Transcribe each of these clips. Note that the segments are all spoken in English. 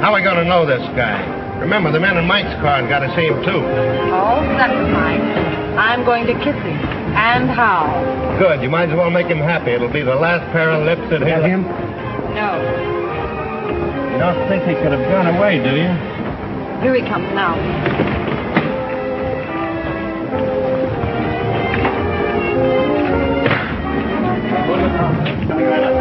How are we going to know this guy? Remember, the men in Mike's car got to see him, too. All set with Mike. I'm going to kiss him. And how? Good. You might as well make him happy. It'll be the last pair of lips that hit him. No. You don't think he could have gone away, do you? Here he comes now. Coming right up.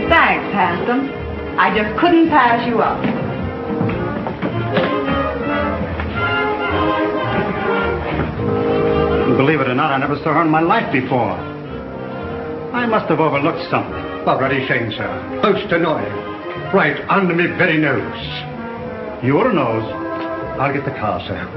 Thanks, handsome. I just couldn't pass you up. Believe it or not, I never saw her in my life before. I must have overlooked something. Already saying, sir. Close to noise. Right under me very nose. Your nose. I'll get the car, sir.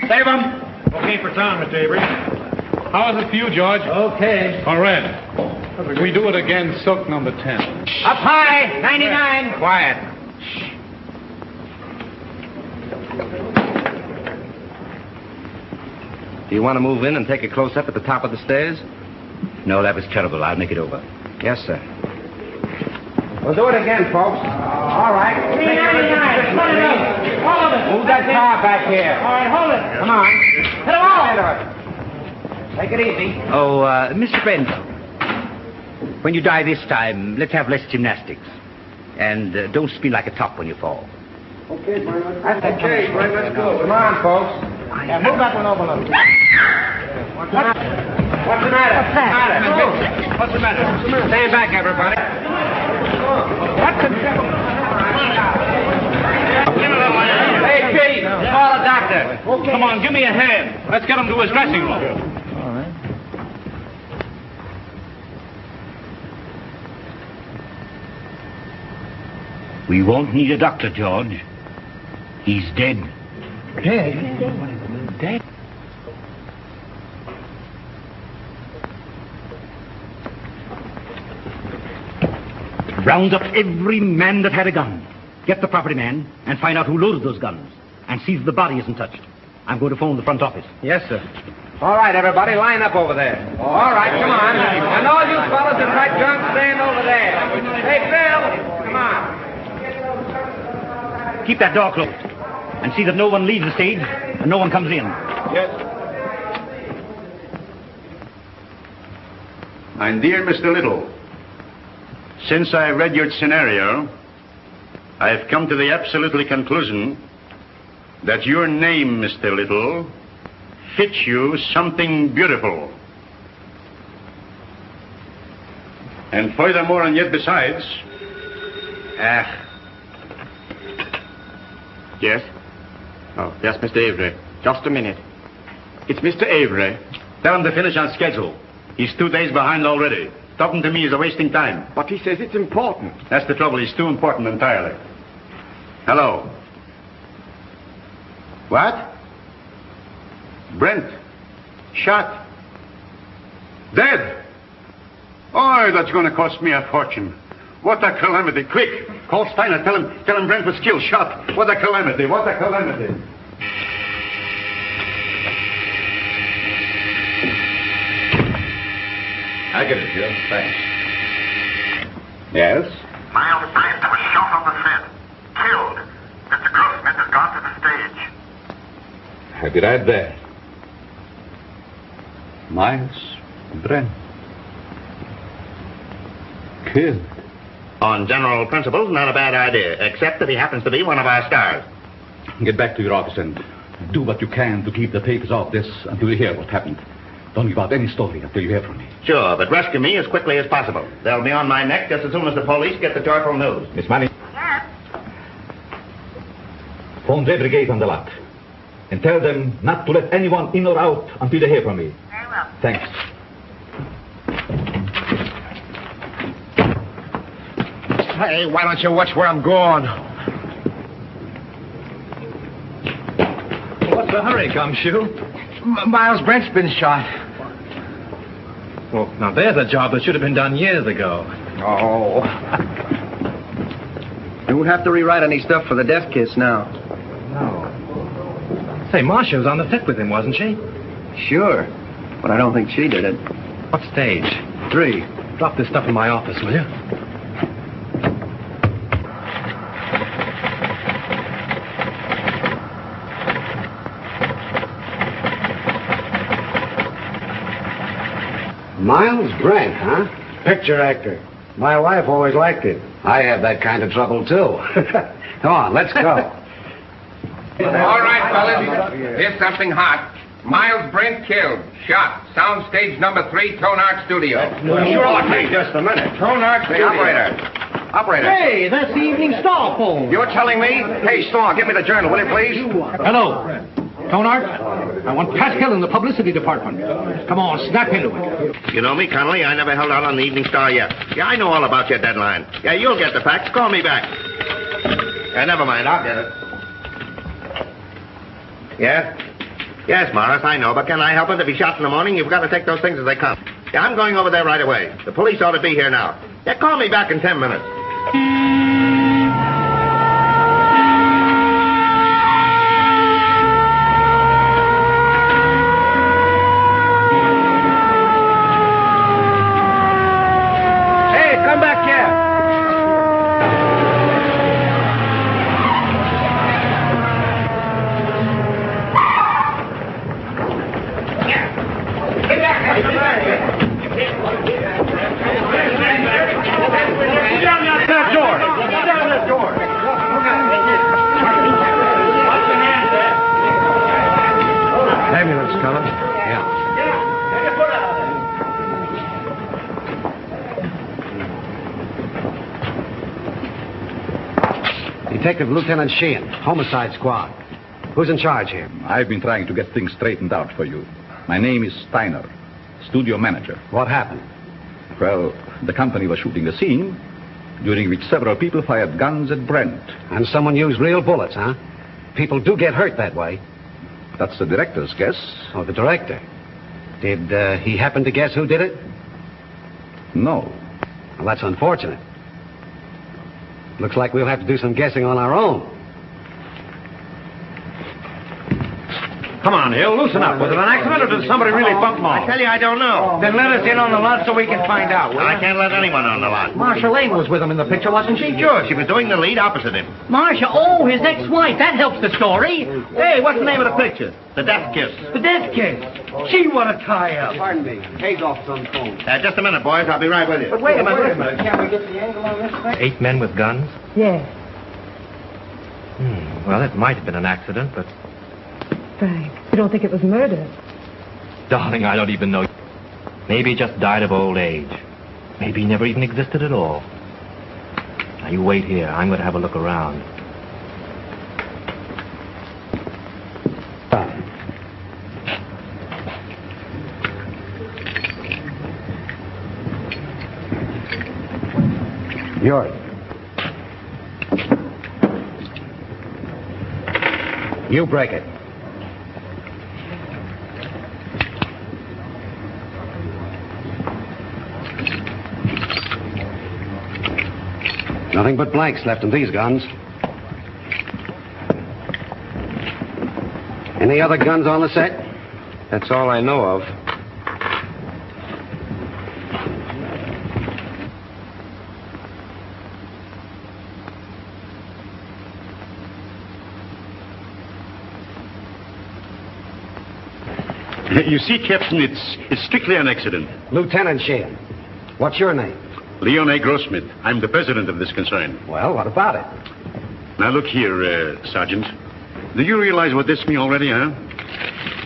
Save him! Okay for town, Mr. Avery. How is it for you, George? Okay. All right. We do it again, silk number 10. Up high, 99. Quiet. Do you want to move in and take a close-up at the top of the stairs? No, that was terrible. I'll make it over. Yes, sir. We'll do it again, folks. All right. 399. Move that car back here. All right, hold it. Come on. Hit him all. Take it easy. Oh, Mr. Brent, when you die this time, let's have less gymnastics. And don't spin like a top when you fall. Okay, Brent. That's okay, Brent. Let's go. Come on, folks. Yeah, move that one over a little. What's the matter? What's the matter? What's the matter? Stand back, everybody. What's the matter? Hey, Kitty, call a doctor. Okay. Come on, give me a hand. Let's get him to his dressing room. All right. We won't need a doctor, George. He's dead. Dead? Dead? Round up every man that had a gun. Get the property man and find out who loaded those guns. And see that the body isn't touched. I'm going to phone the front office. Yes, sir. All right, everybody, line up over there. All right, come on. And all you fellas in right guns, stand over there. Hey, Bill, come on. Keep that door closed. And see that no one leaves the stage and no one comes in. Yes. My dear Mr. Little, since I read your scenario, I have come to the absolutely conclusion that your name, Mr. Little, fits you something beautiful. And furthermore, and yet besides, Yes? Oh, yes, Mr. Avery. Just a minute. It's Mr. Avery. tell him to finish on schedule. He's 2 days behind already. Talking to me is a wasting time. But he says it's important. That's the trouble. He's too important entirely. Hello. What? Brent. Shot. Dead. Oh, that's going to cost me a fortune. What a calamity. Quick. Call Steiner. Tell him Brent was killed. Shot. What a calamity. What a calamity. I get it, Joe. Thanks. Yes? Miles Brent was shot on the set. Killed. Mr. Grossmith has gone to the stage. I'll be right there. Miles Brent. Killed. On general principles, not a bad idea, except that he happens to be one of our stars. Get back to your office and do what you can to keep the papers off this until you hear what happened. Don't give out any story until you hear from me. Sure, but rescue me as quickly as possible. They'll be on my neck just as soon as the police get the joyful news. Miss Manning. Yes? Phone the brigade on the lot. And tell them not to let anyone in or out until they hear from me. Very well. Thanks. Hey, why don't you watch where I'm going? What's the hurry, Gumshoe? Miles Brent's been shot. Well, now there's a job that should have been done years ago. Oh. You won't have to rewrite any stuff for the death kiss now. No. Say, Marcia was on the set with him, wasn't she? Sure, but I don't think she did it. What stage? 3. Drop this stuff in my office, will you? Miles Brent, huh? Picture actor. My wife always liked it. I have that kind of trouble, too. Come on, let's go. All right, fellas. Here's something hot. Miles Brent killed. Shot. Soundstage number 3, Tonart Studio. Hey, just a minute. Tonart Hey, Studio. Operator. Hey, that's the Evening Star phone. You're telling me? Hey, Star, give me the journal, will you, please? Hello. Tonart, I want Pascal in the publicity department. Come on, snap into it. You know me, Connolly. I never held out on the Evening Star yet. Yeah, I know all about your deadline. Yeah, you'll get the facts. Call me back. Yeah, never mind. I'll get it. Yes? Yes, Morris, I know. But can I help it? If he's shot in the morning, you've got to take those things as they come. Yeah, I'm going over there right away. The police ought to be here now. Yeah, call me back in 10 minutes. Ambulance coming? Yeah. Detective Lieutenant Sheehan, Homicide Squad. Who's in charge here? I've been trying to get things straightened out for you. My name is Steiner, studio manager. What happened? Well, the company was shooting a scene during which several people fired guns at Brent. And someone used real bullets, huh? People do get hurt that way. That's the director's guess. Oh, the director. Did he happen to guess who did it? No. Well, that's unfortunate. Looks like we'll have to do some guessing on our own. Come on, Hill, loosen up. Was it an accident or did somebody really bump Maul? I tell you, I don't know. Then let us in on the lot so we can find out, will I you? can't let anyone on the lot. Marcia Lane was with him in the picture, wasn't she? Sure, she was doing the lead opposite him. Marcia, oh, his ex-wife. That helps the story. Hey, what's the name of the picture? The Death Kiss. The death kiss. Gee, what a tie-up. Pardon me. Hagoff's on the phone. Just a minute, boys. I'll be right with you. But wait a minute. Can't we get the angle on this thing? 8 men with guns? Yes, Well, it might have been an accident, but... Frank. You don't think it was murder? Darling, I don't even know. Maybe he just died of old age. Maybe he never even existed at all. Now, you wait here. I'm going to have a look around. Yours. You break it. Nothing but blanks left in these guns. Any other guns on the set? That's all I know of. You see, Captain, it's strictly an accident. Lieutenant Sheehan. What's your name? Leon A. Grossmith. I'm the president of this concern. Well, what about it? Now, look here, Sergeant. Do you realize what this means already, huh?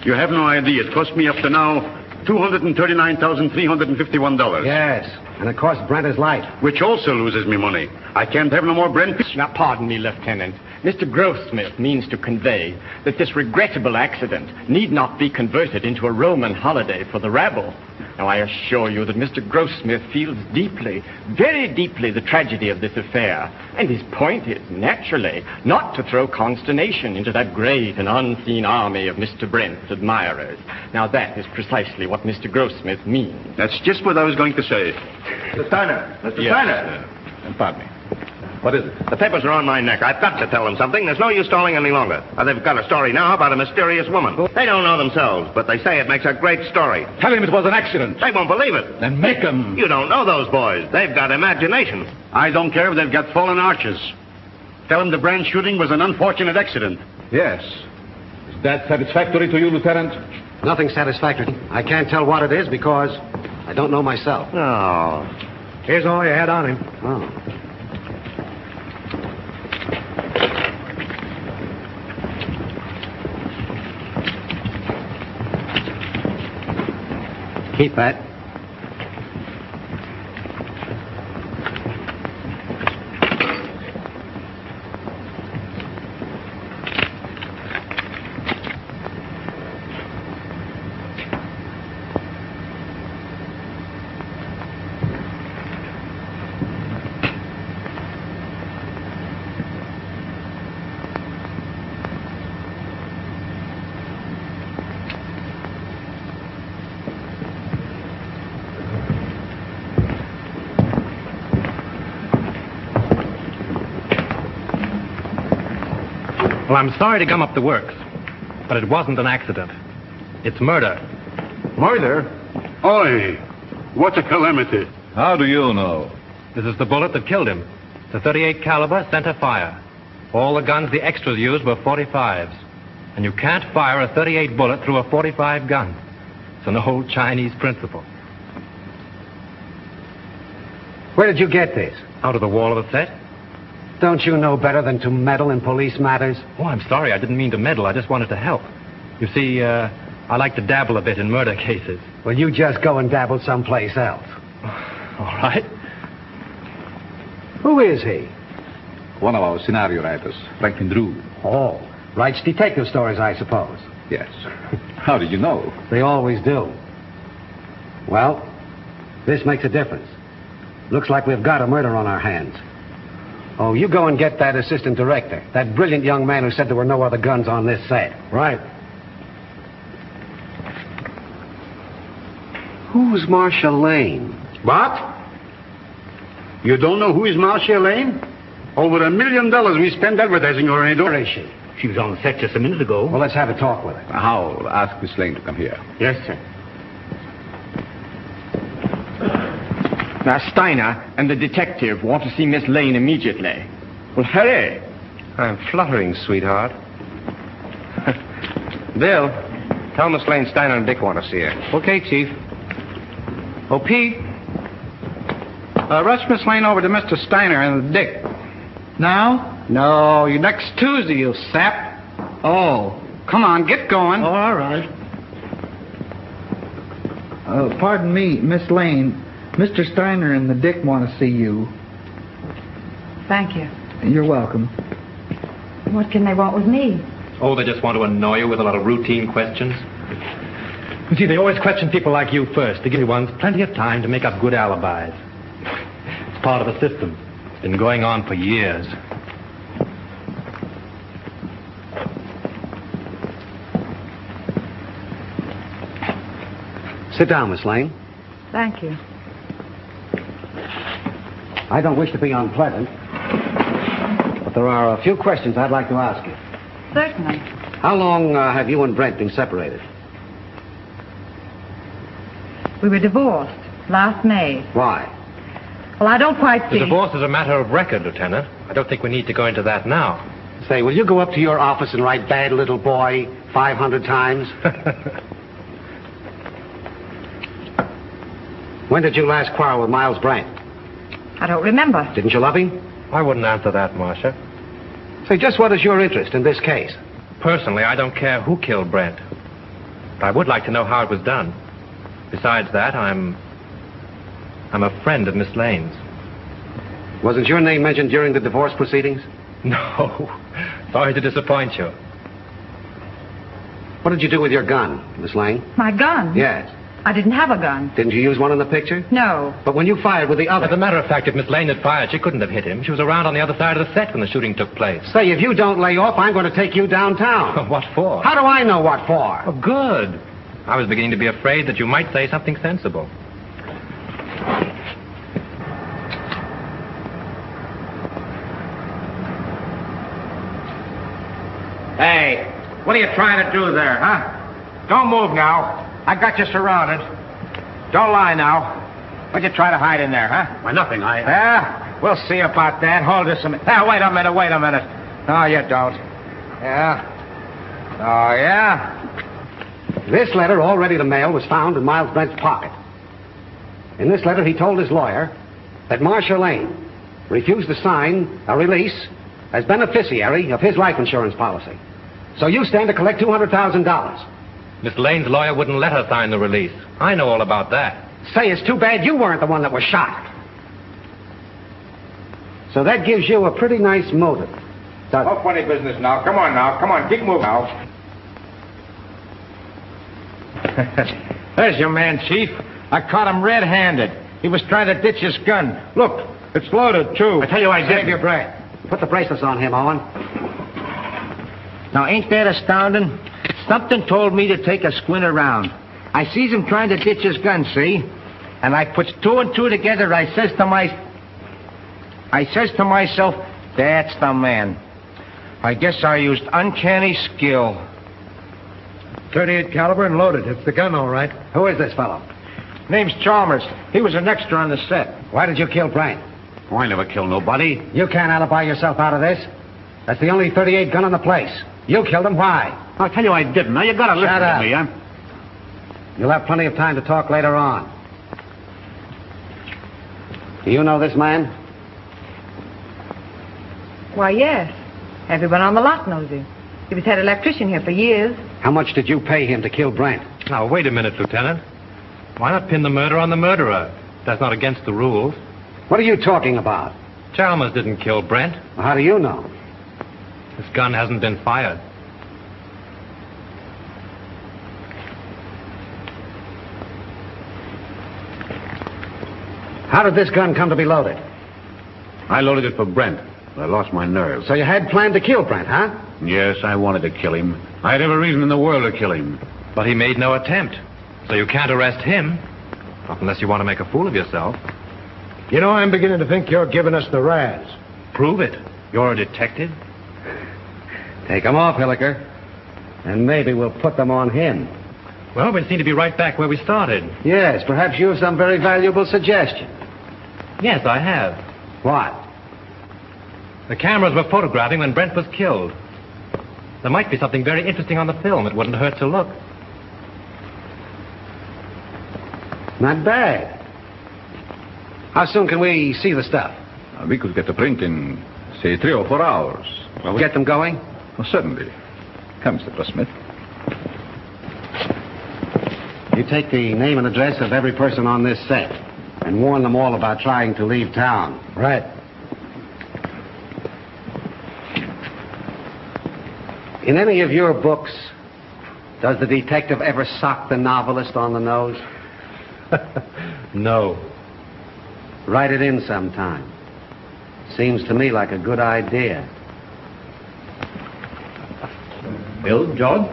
You have no idea. It cost me up to now $239,351. Yes, and it cost Brent his life. Which also loses me money. I can't have no more Brent. Now, pardon me, Lieutenant. Mr. Grossmith means to convey that this regrettable accident need not be converted into a Roman holiday for the rabble. Now, I assure you that Mr. Grossmith feels deeply, very deeply, the tragedy of this affair. And his point is, naturally, not to throw consternation into that great and unseen army of Mr. Brent's admirers. Now, that is precisely what Mr. Grossmith means. That's just what I was going to say. Mr. Steiner. Mr. Steiner. Pardon me. What is it? The papers are on my neck. I've got to tell them something. There's no use stalling any longer. They've got a story now about a mysterious woman. They don't know themselves, but they say it makes a great story. Tell him it was an accident. They won't believe it. Then make him. You don't know those boys. They've got imagination. I don't care if they've got fallen arches. Tell them the Brand shooting was an unfortunate accident. Yes. Is that satisfactory to you, Lieutenant? Nothing satisfactory. I can't tell what it is because I don't know myself. Oh. Here's all you had on him. Oh. Keep that. Well, I'm sorry to gum up the works, but it wasn't an accident. It's murder. Murder? Oi! What a calamity. How do you know? This is the bullet that killed him. The .38 caliber center fire. All the guns the extras used were .45s. And you can't fire a .38 bullet through a .45 gun. It's an old Chinese principle. Where did you get this? Out of the wall of the set? Don't you know better than to meddle in police matters? Oh, I'm sorry. I didn't mean to meddle. I just wanted to help. You see, I like to dabble a bit in murder cases. Well, you just go and dabble someplace else. All right. Who is he? One of our scenario writers, Franklin Drew. Oh, writes detective stories, I suppose. Yes. How did you know? They always do. Well, this makes a difference. Looks like we've got a murder on our hands. Oh, you go and get that assistant director, that brilliant young man who said there were no other guns on this set. Right. Who's Marcia Lane? What? You don't know who is Marcia Lane? Over $1 million we spent advertising her. Where is she? She was on the set just a minute ago. Well, let's have a talk with her. I'll ask Miss Lane to come here. Yes, sir. Now, Steiner and the detective want to see Miss Lane immediately. Well, hurry. I'm fluttering, sweetheart. Bill, tell Miss Lane Steiner and Dick want to see her. Okay, Chief. Oh, Pete. Rush Miss Lane over to Mr. Steiner and Dick. Now? No, you next Tuesday, you sap. Oh, come on, get going. Oh, all right. Pardon me, Miss Lane. Mr. Steiner and the Dick want to see you. Thank you. You're welcome. What can they want with me? Oh, they just want to annoy you with a lot of routine questions. You see, they always question people like you first to give ones plenty of time to make up good alibis. It's part of the system. It's been going on for years. Sit down, Miss Lane. Thank you. I don't wish to be unpleasant, but there are a few questions I'd like to ask you. Certainly. How long have you and Brent been separated? We were divorced last May. Why? Well, I don't quite see... The divorce is a matter of record, Lieutenant. I don't think we need to go into that now. Say, will you go up to your office and write "bad little boy" 500 times? When did you last quarrel with Miles Brent? I don't remember. Didn't you love him? I wouldn't answer that, Marcia. Say, just what is your interest in this case? Personally, I don't care who killed Brent. But I would like to know how it was done. Besides that, I'm a friend of Miss Lane's. Wasn't your name mentioned during the divorce proceedings? No. Sorry to disappoint you. What did you do with your gun, Miss Lane? My gun? Yes. I didn't have a gun. Didn't you use one in the picture? No. But when you fired with the other... As a matter of fact, if Miss Lane had fired, she couldn't have hit him. She was around on the other side of the set when the shooting took place. Say, if you don't lay off, I'm going to take you downtown. What for? How do I know what for? Oh, good. I was beginning to be afraid that you might say something sensible. Hey, what are you trying to do there, huh? Don't move now. I got you surrounded. Don't lie now. What'd you try to hide in there, huh? Why, nothing. Yeah, we'll see about that. Hold this a minute. Wait a minute. No, you don't. Yeah. Oh, yeah? This letter, all ready to mail, was found in Miles Brent's pocket. In this letter, he told his lawyer that Marcia Lane refused to sign a release as beneficiary of his life insurance policy. So you stand to collect $200,000. Miss Lane's lawyer wouldn't let her sign the release. I know all about that. Say, it's too bad you weren't the one that was shot. So that gives you a pretty nice motive. No funny business now. Come on, keep moving now. There's your man, Chief. I caught him red-handed. He was trying to ditch his gun. Look, it's loaded, too. I tell you I did. Save your breath. Put the bracelets on him, Owen. Now, ain't that astounding? Something told me to take a squint around. I sees him trying to ditch his gun, see? And I puts two and two together. I says to myself, that's the man. I guess I used uncanny skill. 38 caliber and loaded. It's the gun, all right. Who is this fellow? Name's Chalmers. He was an extra on the set. Why did you kill Brent? Oh, I never killed nobody. You can't alibi yourself out of this. That's the only 38 gun in the place. You killed him. Why? I'll tell you I didn't. Now, you gotta listen Shut up. to me, huh? You'll have plenty of time to talk later on. Do you know this man? Why, yes. Everyone on the lot knows him. He was head electrician here for years. How much did you pay him to kill Brent? Now, wait a minute, Lieutenant. Why not pin the murder on the murderer? That's not against the rules. What are you talking about? Chalmers didn't kill Brent. Well, how do you know? This gun hasn't been fired. How did this gun come to be loaded? I loaded it for Brent, but I lost my nerve. So you had planned to kill Brent, huh? Yes, I wanted to kill him. I had every reason in the world to kill him. But he made no attempt. So you can't arrest him. Not unless you want to make a fool of yourself. You know, I'm beginning to think you're giving us the razz. Prove it. You're a detective. Take them off, Hilliker. And maybe we'll put them on him. Well, we seem to be right back where we started. Yes, perhaps you have some very valuable suggestion. Yes, I have. What? The cameras were photographing when Brent was killed. There might be something very interesting on the film. It wouldn't hurt to look. Not bad. How soon can we see the stuff? We could get the print in, say, 3 or 4 hours. Well, get them going? Oh, certainly. Come, Mr. Grossmith. You take the name and address of every person on this set and warn them all about trying to leave town. Right. In any of your books, does the detective ever sock the novelist on the nose? No. Write it in sometime. Seems to me like a good idea. Bill, George?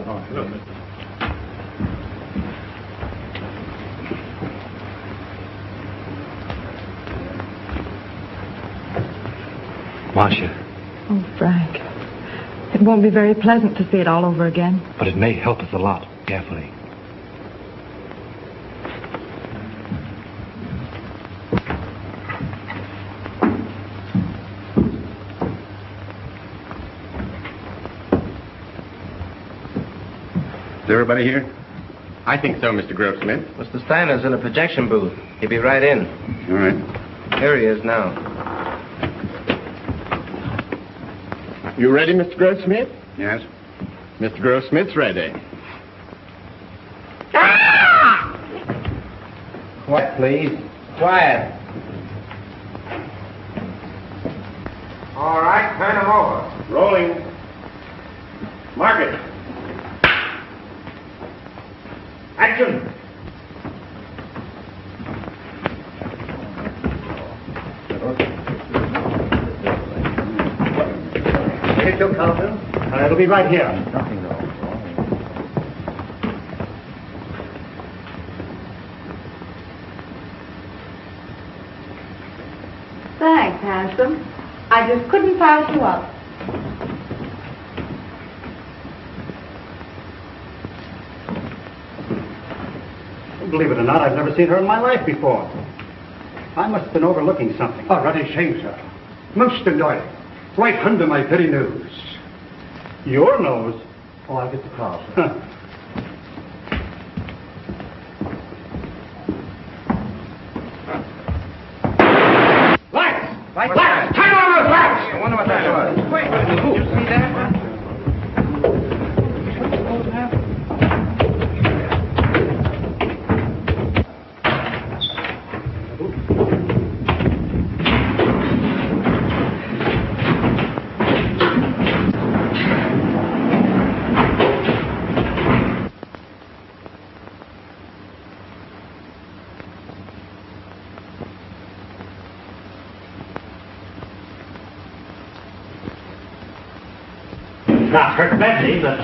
Marcia. Oh, Frank. It won't be very pleasant to see it all over again. But it may help us a lot. Carefully. Is everybody here? I think so, Mr. Grossmith. Mr. Steiner's in a projection booth. He'll be right in. All right. Here he is now. You ready, Mr. Grossmith? Yes? Mr. Grossmith's ready. Quiet, please. Quiet. All right, turn him over. Rolling. Mark it. Action. Take your counter. It'll be right here. Nothing, though. Thanks, handsome. I just couldn't pass you up. Believe it or not, I've never seen her in my life before. I must have been overlooking something. Oh, ruddy shame, sir. Most annoying. Right under my very nose. Your nose? Oh, I'll get the car, sir. Lights! Turn on those lights! I wonder what that was. Wait, did you see that? Not hurt badly, but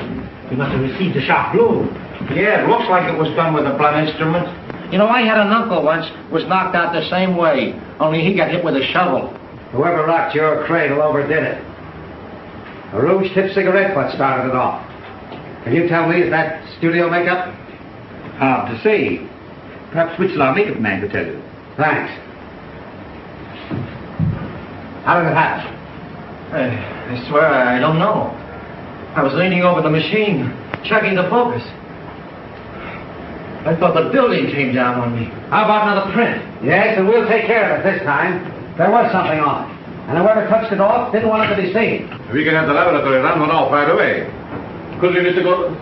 he must have received a sharp blow. Yeah, it looks like it was done with a blunt instrument. You know, I had an uncle once was knocked out the same way, only he got hit with a shovel. Whoever rocked your cradle overdid it. A rouge-tipped cigarette butt started it off. Can you tell me, is that studio makeup? Hard to say. Perhaps Whitslaw makeup man could tell you. Thanks. How did it happen? I swear I don't know. I was leaning over the machine, checking the focus. I thought the building came down on me. How about another print? Yes, and we'll take care of it this time. There was something on it. And whoever touched it off didn't want it to be seen. We can have the laboratory run one off right away. Could we, Mr. Gordon?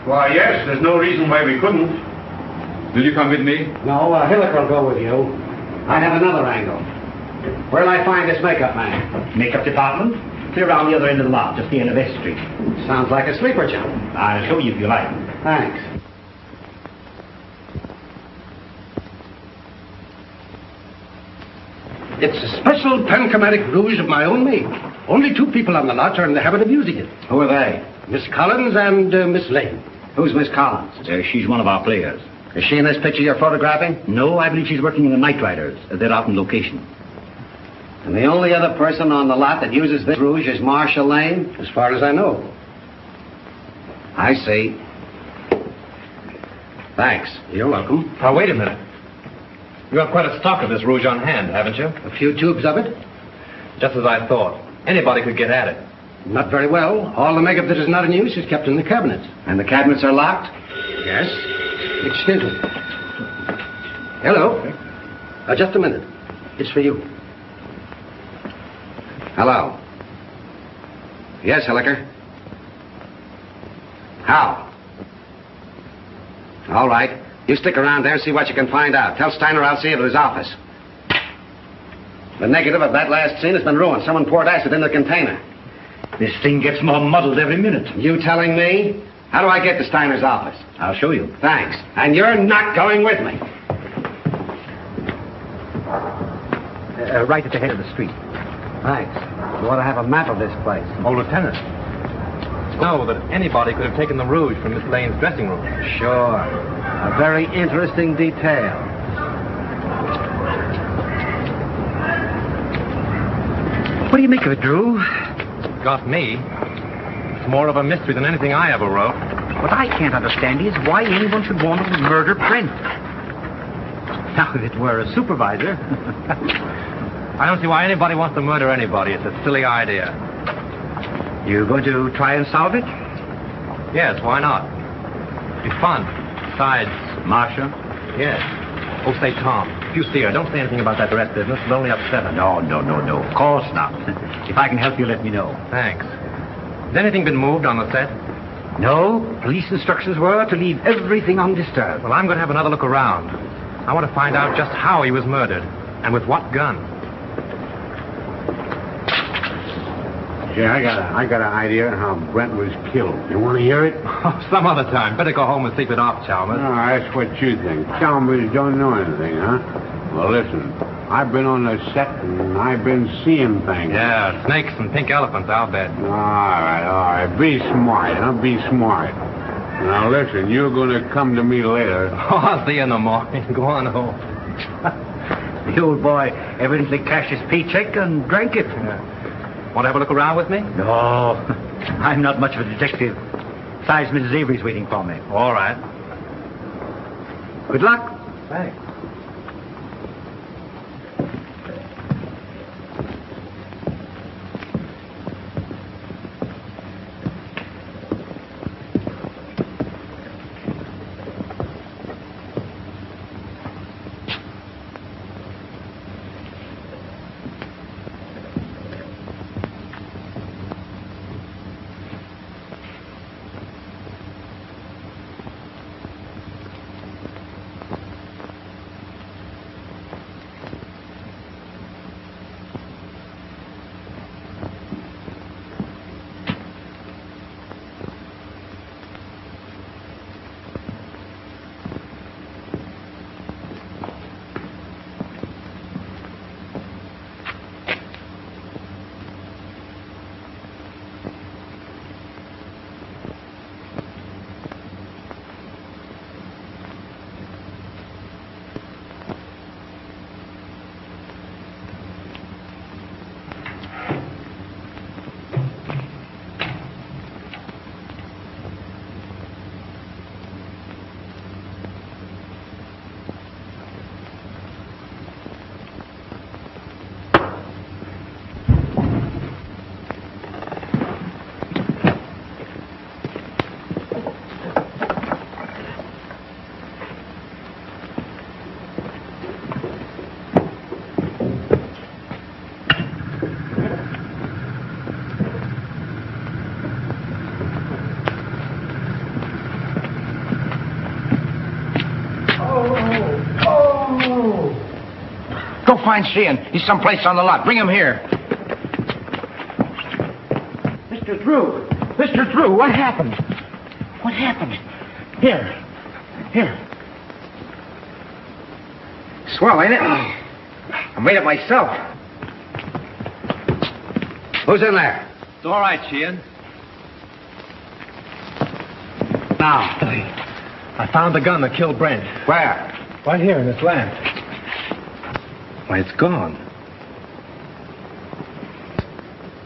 Why, yes. There's no reason why we couldn't. Will you come with me? No, Hilliker will go with you. I have another angle. Where'll I find this makeup man? Makeup department? Clear around the other end of the lot, just the end of S Street. Sounds like a sleeper jump. I'll show you if you like. Thanks. It's a special panchromatic rouge of my own make. Only 2 people on the lot are in the habit of using it. Who are they? Miss Collins and Miss Lane. Who's Miss Collins? She's one of our players. Is she in this picture you're photographing? No, I believe she's working in the Night Riders. They're out on location. And the only other person on the lot that uses this rouge is Marshall Lane? As far as I know. I see. Thanks. You're welcome. Now, wait a minute. You have quite a stock of this rouge on hand, haven't you? A few tubes of it? Just as I thought. Anybody could get at it. Not very well. All the makeup that is not in use is kept in the cabinets. And the cabinets are locked? Yes. Excuse me. Hello. Just a minute. It's for you. Hello. Yes, Hilliker. How? All right. You stick around there and see what you can find out. Tell Steiner I'll see you at his office. The negative of that last scene has been ruined. Someone poured acid in the container. This thing gets more muddled every minute. You telling me? How do I get to Steiner's office? I'll show you. Thanks. And you're not going with me. Right at the head of the street. Thanks. You ought to have a map of this place. Oh, Lieutenant. Know that anybody could have taken the rouge from Miss Lane's dressing room. Sure. A very interesting detail. What do you make of it, Drew? Got me. It's more of a mystery than anything I ever wrote. What I can't understand is why anyone should want to murder Brent. Now, if it were a supervisor... I don't see why anybody wants to murder anybody. It's a silly idea. You going to try and solve it? Yes, why not? It'd be fun. Besides... Marcia? Yes. Oh, say, Tom, if you see her, don't say anything about that dress business. It'll only upset her. No. Of course not. If I can help you, let me know. Thanks. Has anything been moved on the set? No. Police instructions were to leave everything undisturbed. Well, I'm going to have another look around. I want to find out just how he was murdered, and with what gun. Jay, I got an idea how Brent was killed. You want to hear it? Some other time. Better go home and sleep it off, Chalmers. No, that's what you think. Chalmers don't know anything, huh? Well, listen. I've been on the set and I've been seeing things. Yeah, snakes and pink elephants, I'll bet. All right. Be smart, huh? Be smart. Now, listen, you're going to come to me later. Oh, I'll see you in the morning. Go on home. The old boy evidently cashed his paycheck and drank it. Want to have a look around with me? No, I'm not much of a detective. Besides, Mrs. Avery's waiting for me. All right. Good luck. Thanks. Go find Sheehan. He's someplace on the lot. Bring him here. Mr. Drew. Mr. Drew, what happened? What happened? Here. Swell, ain't it? I made it myself. Who's in there? It's all right, Sheehan. Now. I found the gun that killed Brent. Where? Right here in this lamp. Why, it's gone.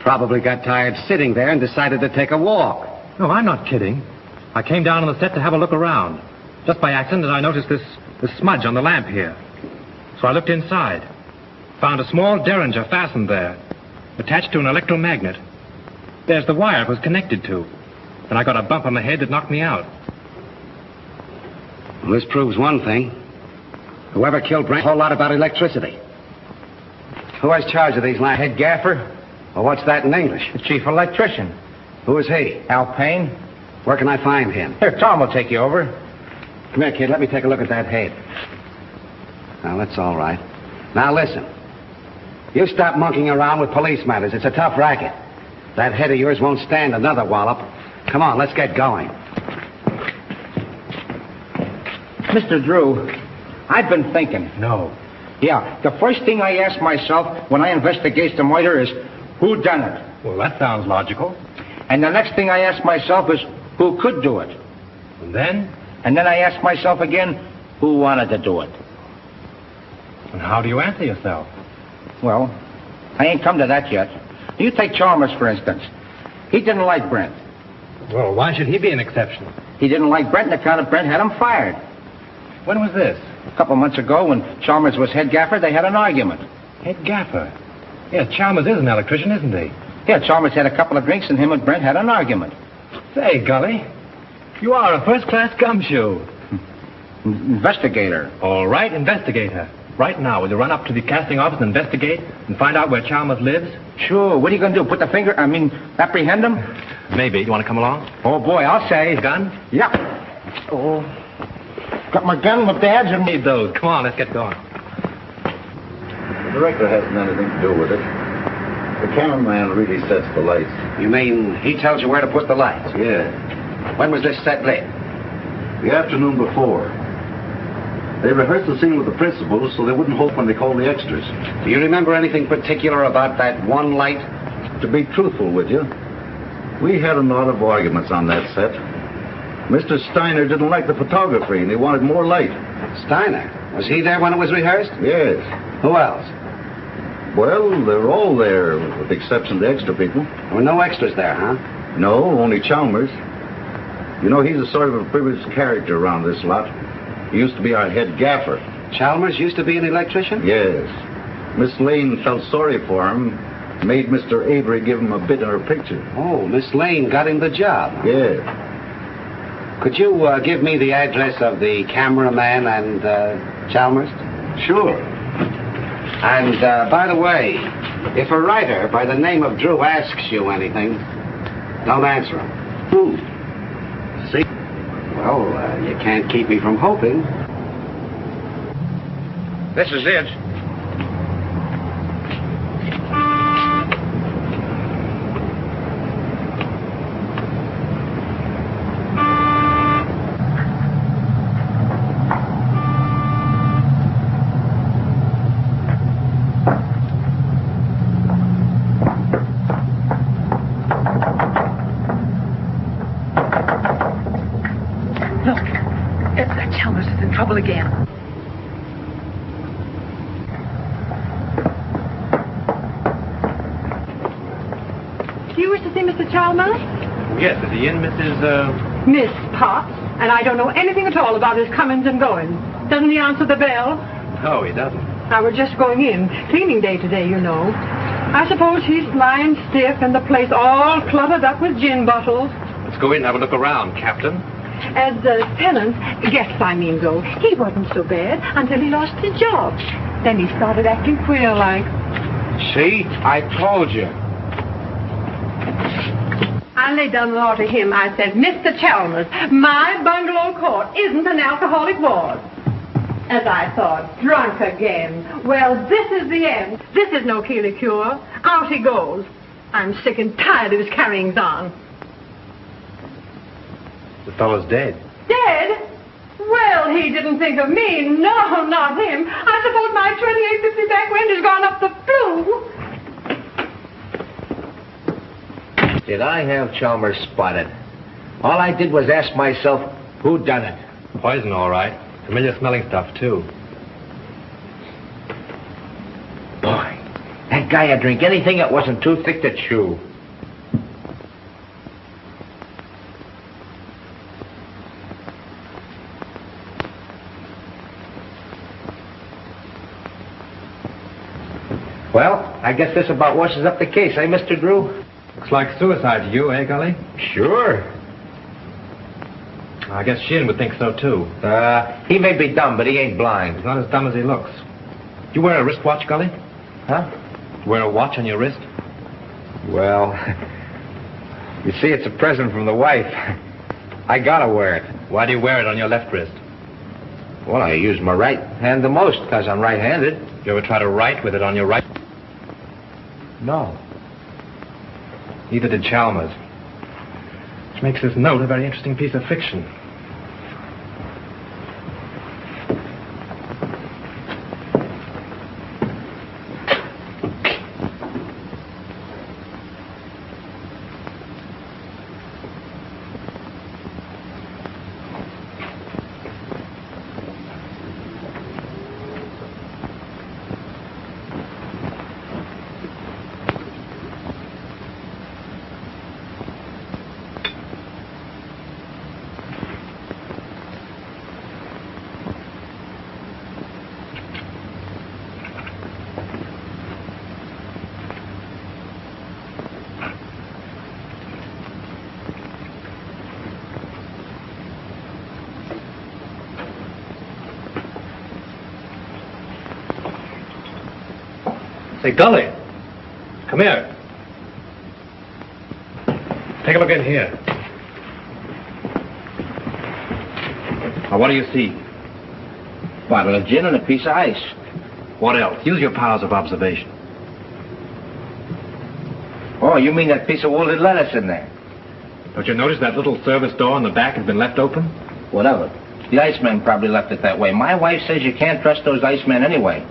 Probably got tired sitting there and decided to take a walk. No, I'm not kidding. I came down on the set to have a look around. Just by accident, I noticed this smudge on the lamp here. So I looked inside. Found a small derringer fastened there, attached to an electromagnet. There's the wire it was connected to. And I got a bump on the head that knocked me out. Well, this proves one thing. Whoever killed Brent, a whole lot about electricity. Who has charge of these lamps? Head gaffer, Well, what's that in English? the chief electrician. Who is he? Al Payne. Where can I find him? Here, Tom will take you over. Come here, kid. Let me take a look at that head. Now, that's all right. Now, listen. You stop monkeying around with police matters. It's a tough racket. That head of yours won't stand another wallop. Come on, let's get going. Mr. Drew, I've been thinking. No. Yeah, the first thing I ask myself when I investigate the murder is, who done it? Well, that sounds logical. And the next thing I ask myself is, who could do it? And then? And then I ask myself again, who wanted to do it? And how do you answer yourself? Well, I ain't come to that yet. You take Chalmers, for instance. He didn't like Brent. Well, why should he be an exception? He didn't like Brent on account of Brent had him fired. When was this? A couple months ago, when Chalmers was head gaffer, they had an argument. Head gaffer. Yeah, Chalmers is an electrician, isn't he? Yeah, Chalmers had a couple of drinks, and him and Brent had an argument. Say, Gully, you are a first-class gumshoe. Investigator. All right, investigator. Right now, will you run up to the casting office and investigate and find out where Chalmers lives? Sure. What are you going to do? Apprehend him? Maybe. You want to come along? Oh, boy, I'll say. Gun? Yeah. Oh. Got my gun, my badge, and... Need those. Come on, let's get going. The director hasn't anything to do with it. The cameraman really sets the lights. You mean he tells you where to put the lights? Yeah. When was this set lit? The afternoon before. They rehearsed the scene with the principals so they wouldn't hope when they called the extras. Do you remember anything particular about that one light? To be truthful with you, we had a lot of arguments on that set. Mr. Steiner didn't like the photography and he wanted more light. Steiner? Was he there when it was rehearsed? Yes. Who else? Well, they're all there, with the exception of the extra people. There were no extras there, huh? No, only Chalmers. You know, he's a sort of a privileged character around this lot. He used to be our head gaffer. Chalmers used to be an electrician? Yes. Miss Lane felt sorry for him, made Mr. Avery give him a bit in her picture. Oh, Miss Lane got him the job. Yes. Could you give me the address of the cameraman and Chalmers? Sure. And, by the way, if a writer by the name of Drew asks you anything, don't answer him. Who? See? Well, you can't keep me from hoping. This is it. Chalmers is in trouble again. Do you wish to see Mr. Chalmers? Yes, is he in, Mrs. Miss Potts. And I don't know anything at all about his comings and goings. Doesn't he answer the bell? No, he doesn't. I was just going in. Cleaning day today, you know. I suppose he's lying stiff and the place all cluttered up with gin bottles. Let's go in and have a look around, Captain. As tenant, guests I mean go, he wasn't so bad until he lost his job. Then he started acting queer like. See? I told you. I laid down the law to him. I said, Mr. Chalmers, my bungalow court isn't an alcoholic ward. As I thought, drunk again. Well, this is the end. This is no Keeley cure. Out he goes. I'm sick and tired of his carryings on. The fellow's dead. Dead? Well, he didn't think of me. No, not him. I suppose my 2850 back wind has gone up the flue. Did I have Chalmers spotted? All I did was ask myself, who done it? Poison, all right. Familiar smelling stuff, too. Boy, that guy would drink anything that wasn't too thick to chew. Well, I guess this about washes up the case, eh, Mr. Drew? Looks like suicide to you, eh, Gully? Sure. I guess Shin would think so, too. He may be dumb, but he ain't blind. He's not as dumb as he looks. You wear a wristwatch, Gully? Huh? You wear a watch on your wrist? Well, you see, it's a present from the wife. I gotta wear it. Why do you wear it on your left wrist? Well, I use my right hand the most, because I'm right-handed. You ever try to write with it on your right? No. Neither did Chalmers. Which makes this note a very interesting piece of fiction. Say, Gully, come here. Take a look in here. Now, what do you see? Bottle of gin and a piece of ice. What else? Use your powers of observation. Oh, you mean that piece of wilted lettuce in there? Don't you notice that little service door in the back has been left open? Whatever. The iceman probably left it that way. My wife says you can't trust those icemen anyway.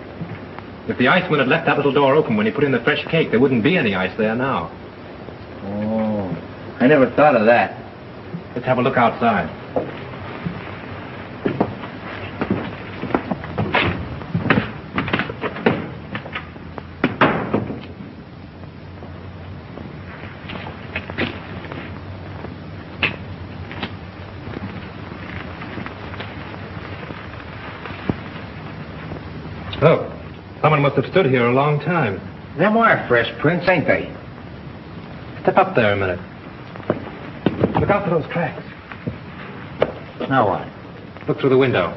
If the iceman had left that little door open when he put in the fresh cake, there wouldn't be any ice there now. Oh, I never thought of that. Let's have a look outside. Look, someone must have stood here a long time. Them are fresh prints, ain't they? Step up there a minute. Look out for those cracks. Now what? Look through the window.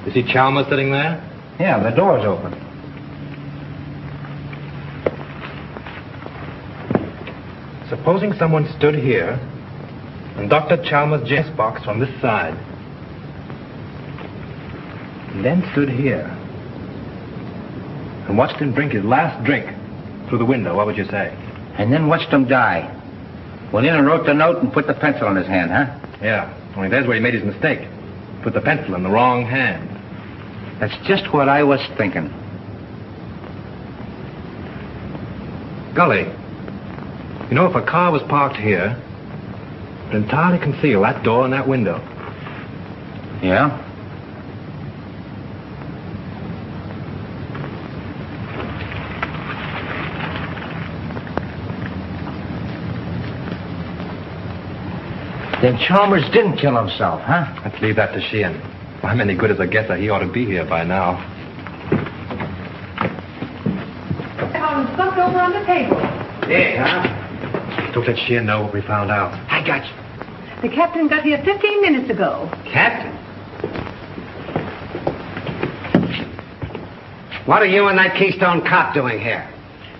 You see Chalmers sitting there? Yeah, the door's open. Supposing someone stood here and Dr. Chalmers' Jess box from this side, and then stood here and watched him drink his last drink through the window, what would you say? And then watched him die. Went in and wrote the note and put the pencil in his hand, huh? Yeah, only there's where he made his mistake. Put the pencil in the wrong hand. That's just what I was thinking. Gully, you know, if a car was parked here, it would entirely conceal that door and that window. Yeah? Then Chalmers didn't kill himself, huh? Let's leave that to Sheehan. If I'm any good as a guesser, he ought to be here by now. Found stuff over on the table. Yeah, huh? Don't let Sheehan know what we found out. I got you. The captain got here 15 minutes ago. Captain? What are you and that Keystone cop doing here?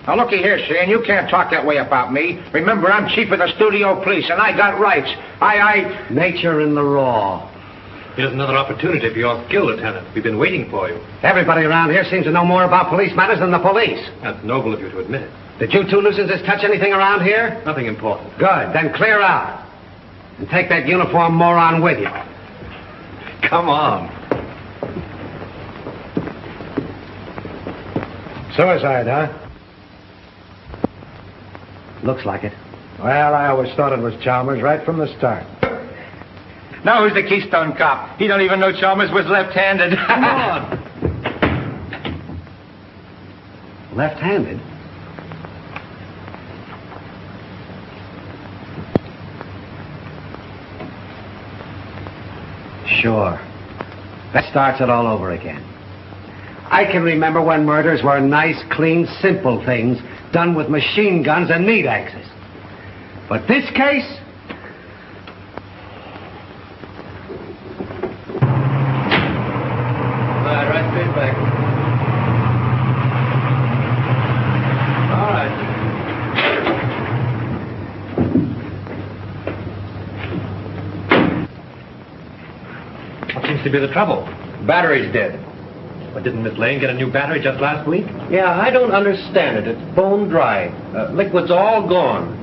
Now, looky here, Shane, you can't talk that way about me. Remember, I'm chief of the studio police, and I got rights. Nature in the raw. Here's another opportunity for your skill, Lieutenant. We've been waiting for you. Everybody around here seems to know more about police matters than the police. That's noble of you to admit it. Did you two nuisances touch anything around here? Nothing important. Good. Then clear out. And take that uniform moron with you. Come on. Suicide, huh? Looks like it. Well, I always thought it was Chalmers right from the start. Now who's the Keystone cop? He don't even know Chalmers was left-handed. Come on. Left-handed? Sure. That starts it all over again. I can remember when murders were nice, clean, simple things done with machine guns and meat axes. But this case... Right straight back. All right. What seems to be the trouble? Battery's dead. But didn't Miss Lane get a new battery just last week? Yeah, I don't understand it. It's bone dry. Liquid's all gone.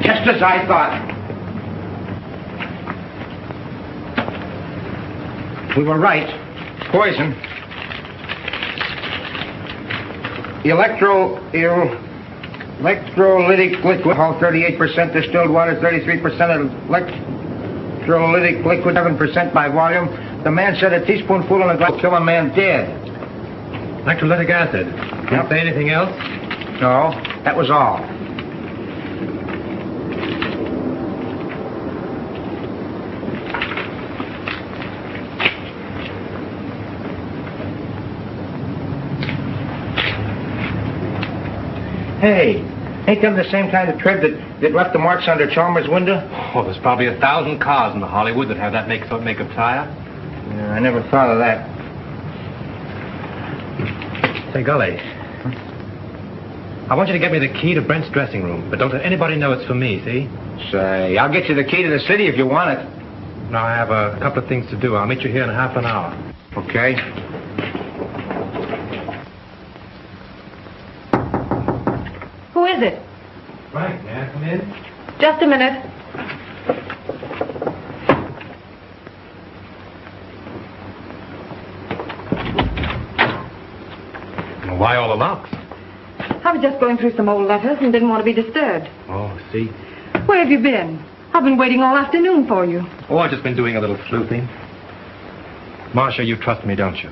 Just as I thought. We were right. Poison. Electrolytic liquid, all 38% distilled water, 33% electrolytic liquid, 7% by volume. The man said a teaspoonful in a glass will kill a man dead. Electrolytic acid. Can't say anything else? No, that was all. Hey, ain't them the same kind of tread that left the marks under Chalmers' window? Oh, there's probably 1,000 cars in Hollywood that have that make of tire. Yeah, I never thought of that. Say, Gully, I want you to get me the key to Brent's dressing room, but don't let anybody know it's for me, see? Say, I'll get you the key to the city if you want it. Now, I have a couple of things to do. I'll meet you here in half an hour. Okay. Who is it? Frank, may I come in? Just a minute. Well, why all the locks? I was just going through some old letters and didn't want to be disturbed. Oh, see? Where have you been? I've been waiting all afternoon for you. Oh, I've just been doing a little sleuthing. Marcia, you trust me, don't you?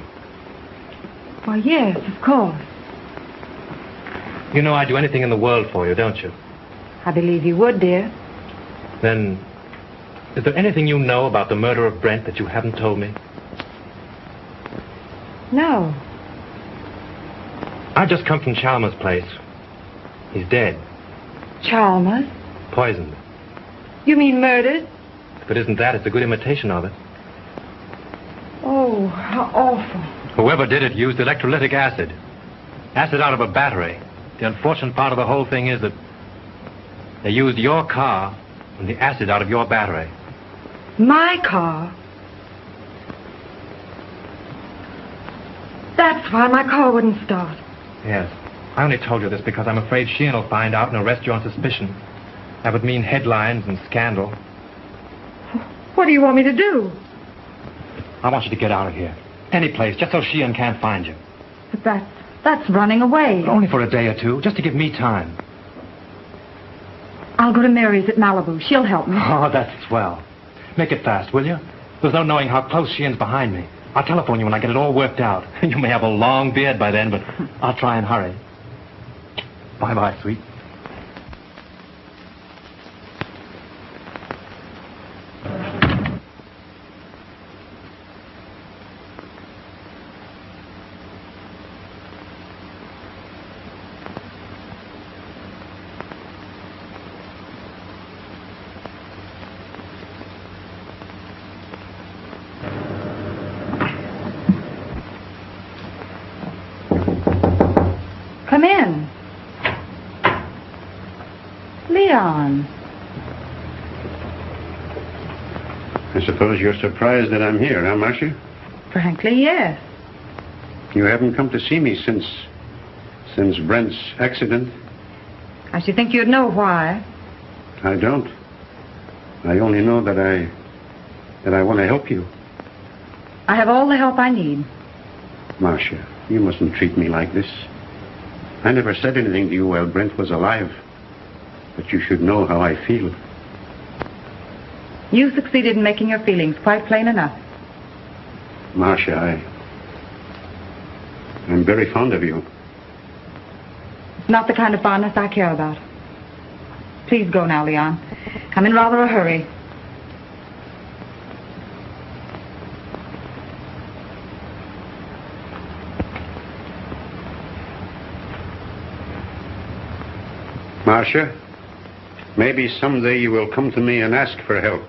Why, yes, of course. You know I'd do anything in the world for you, don't you? I believe you would, dear. Then, is there anything you know about the murder of Brent that you haven't told me? No. I've just come from Chalmers' place. He's dead. Chalmers? Poisoned. You mean murdered? If it isn't that, it's a good imitation of it. Oh, how awful. Whoever did it used electrolytic acid. Acid out of a battery. The unfortunate part of the whole thing is that they used your car and the acid out of your battery. My car? That's why my car wouldn't start. Yes. I only told you this because I'm afraid Sheehan will find out and arrest you on suspicion. That would mean headlines and scandal. What do you want me to do? I want you to get out of here. Any place, just so Sheehan can't find you. But that's running away. But only for a day or two, just to give me time. I'll go to Mary's at Malibu. She'll help me. Oh, that's swell. Make it fast, will you? There's no knowing how close Sheehan's behind me. I'll telephone you when I get it all worked out. You may have a long beard by then, but I'll try and hurry. Bye-bye, sweet. Come in. Leon. I suppose you're surprised that I'm here, huh, Marcia? Frankly, yes. You haven't come to see me since Brent's accident? I should think you'd know why. I don't. I only know that I want to help you. I have all the help I need. Marcia, you mustn't treat me like this. I never said anything to you while Brent was alive. But you should know how I feel. You succeeded in making your feelings quite plain enough. Marcia, I'm very fond of you. It's not the kind of fondness I care about. Please go now, Leon. I'm in rather a hurry. Marcia, maybe someday you will come to me and ask for help.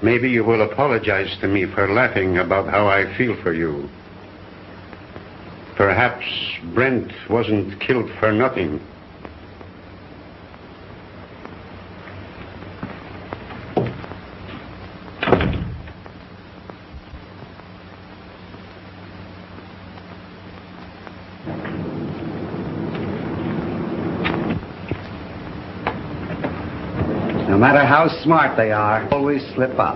Maybe you will apologize to me for laughing about how I feel for you. Perhaps Brent wasn't killed for nothing. No matter how smart they are, always slip up.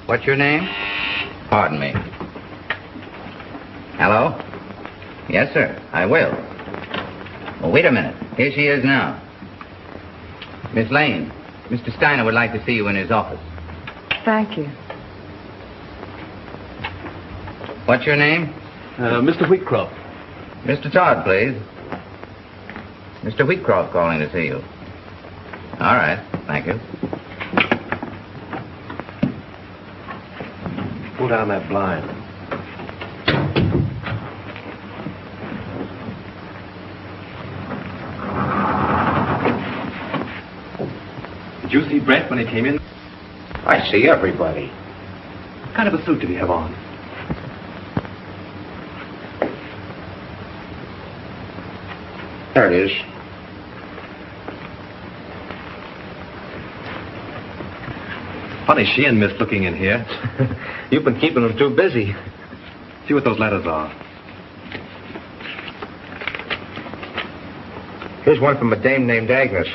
What's your name? Pardon me. Hello? Yes, sir, I will. Well, wait a minute. Here she is now. Miss Lane, Mr. Steiner would like to see you in his office. Thank you. What's your name? Mr. Wheatcroft. Mr. Todd, please. Mr. Wheatcroft calling to see you. All right, thank you. Pull down that blind. Did you see Brent when he came in? I see everybody. What kind of a suit did he have on? There it is. Funny she and Miss looking in here. You've been keeping them too busy. See what those letters are. Here's one from a dame named Agnes.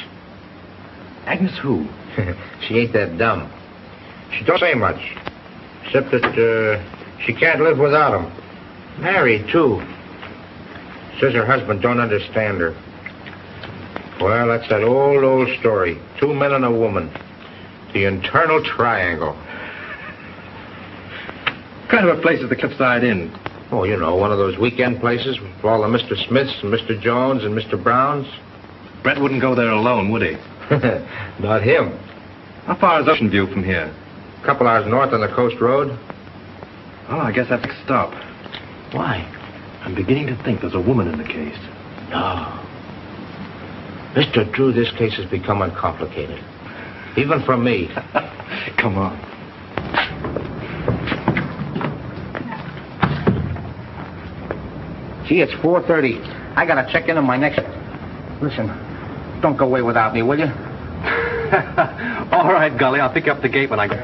Agnes who? She ain't that dumb. She don't say much, except that she can't live without him. Married, too. Says her husband don't understand her. Well, that's that old story. 2 men and a woman. The internal triangle. What kind of a place is the Cliffside Inn? Oh, you know, one of those weekend places with all the Mr. Smiths and Mr. Jones and Mr. Browns. Brett wouldn't go there alone, would he? Not him. How far is Ocean View from here? A couple hours north on the coast road. Oh, I guess that's a stop. Why? I'm beginning to think there's a woman in the case. No. Mr. Drew, this case has become uncomplicated. Even for me. Come on. Gee, it's 4:30. I gotta check in on my next... Listen, don't go away without me, will you? All right, Gully. I'll pick you up the gate when I get...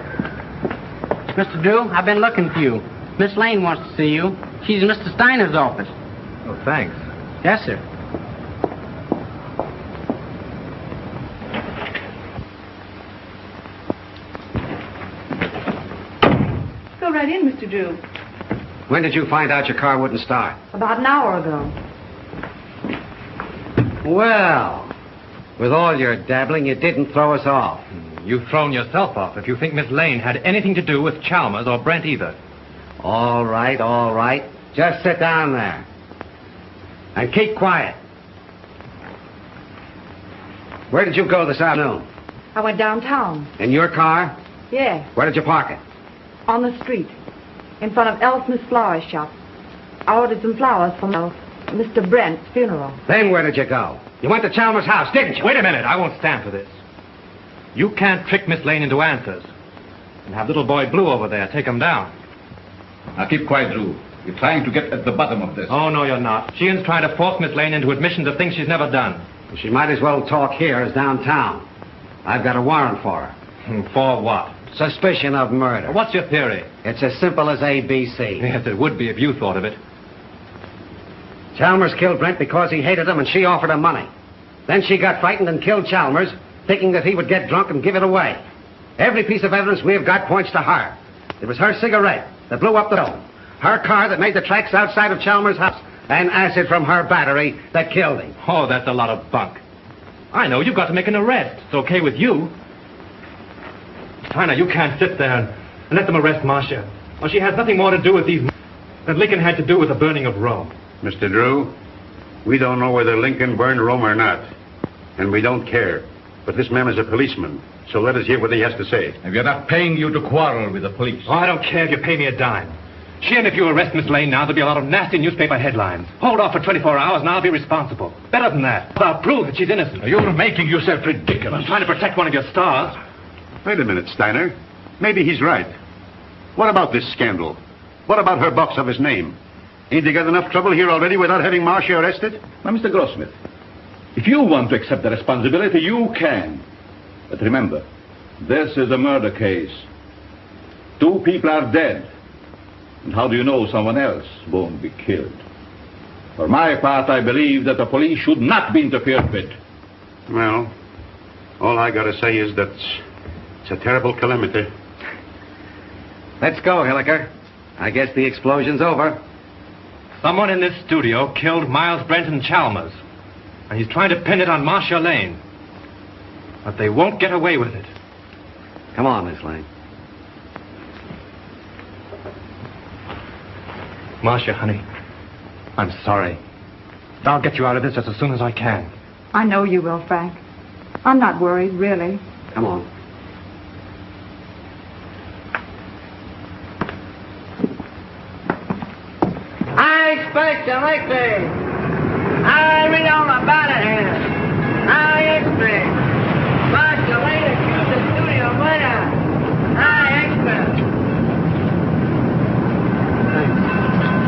Mr. Drew, I've been looking for you. Miss Lane wants to see you. She's in Mr. Steiner's office. Oh, thanks. Yes, sir. Go right in, Mr. Drew. When did you find out your car wouldn't start? About an hour ago. Well, with all your dabbling, you didn't throw us off. You've thrown yourself off if you think Miss Lane had anything to do with Chalmers or Brent either. All right, all right. Just sit down there. And keep quiet. Where did you go this afternoon? I went downtown. In your car? Yes, Where did you park it? on the street, in front of Elsmith's flower shop. I ordered some flowers for Mr. Brent's funeral. Then where did you go? You went to Chalmers' house, didn't you? Wait a minute. I won't stand for this. You can't trick Miss Lane into answers. And have little boy Blue over there take him down. Now keep quiet, Drew. You're trying to get at the bottom of this. Oh, no, you're not. Sheehan's trying to force Miss Lane into admissions of things she's never done. She might as well talk here as downtown. I've got a warrant for her. For what? Suspicion of murder. What's your theory? It's as simple as ABC. Yes, it would be if you thought of it. Chalmers killed Brent because he hated him and she offered him money. Then she got frightened and killed Chalmers, thinking that he would get drunk and give it away. Every piece of evidence we have got points to her. It was her cigarette that blew up the dome. Her car that made the tracks outside of Chalmers' house. And acid from her battery that killed him. Oh, that's a lot of bunk. I know, you've got to make an arrest. It's okay with you. Steiner, you can't sit there and let them arrest Marcia. Well, she has nothing more to do with these than Lincoln had to do with the burning of Rome. Mr. Drew, we don't know whether Lincoln burned Rome or not. And we don't care. But this man is a policeman. So let us hear what he has to say. If you're not paying you to quarrel with the police. Oh, I don't care if you pay me a dime. Sheehan, if you arrest Miss Lane now, there'll be a lot of nasty newspaper headlines. Hold off for 24 hours and I'll be responsible. Better than that. I'll prove that she's innocent. You're making yourself ridiculous. I'm trying to protect one of your stars. Wait a minute, Steiner. Maybe he's right. What about this scandal? What about her box office name? Ain't they got enough trouble here already without having Marcia arrested? Now, Mr. Grossmith, if you want to accept the responsibility, you can. But remember, this is a murder case. 2 people are dead. And how do you know someone else won't be killed? For my part, I believe that the police should not be interfered with. Well, all I gotta say is that it's a terrible calamity. Let's go, Hilliker. I guess the explosion's over. Someone in this studio killed Miles Brent and Chalmers. And he's trying to pin it on Marcia Lane. But they won't get away with it. Come on, Miss Lane. Marcia, honey, I'm sorry. But I'll get you out of this just as soon as I can. I know you will, Frank. I'm not worried, really. Come on. I expect a victory. I read all about it here. I expect. Marcia Lane accused of studio murder. I expect.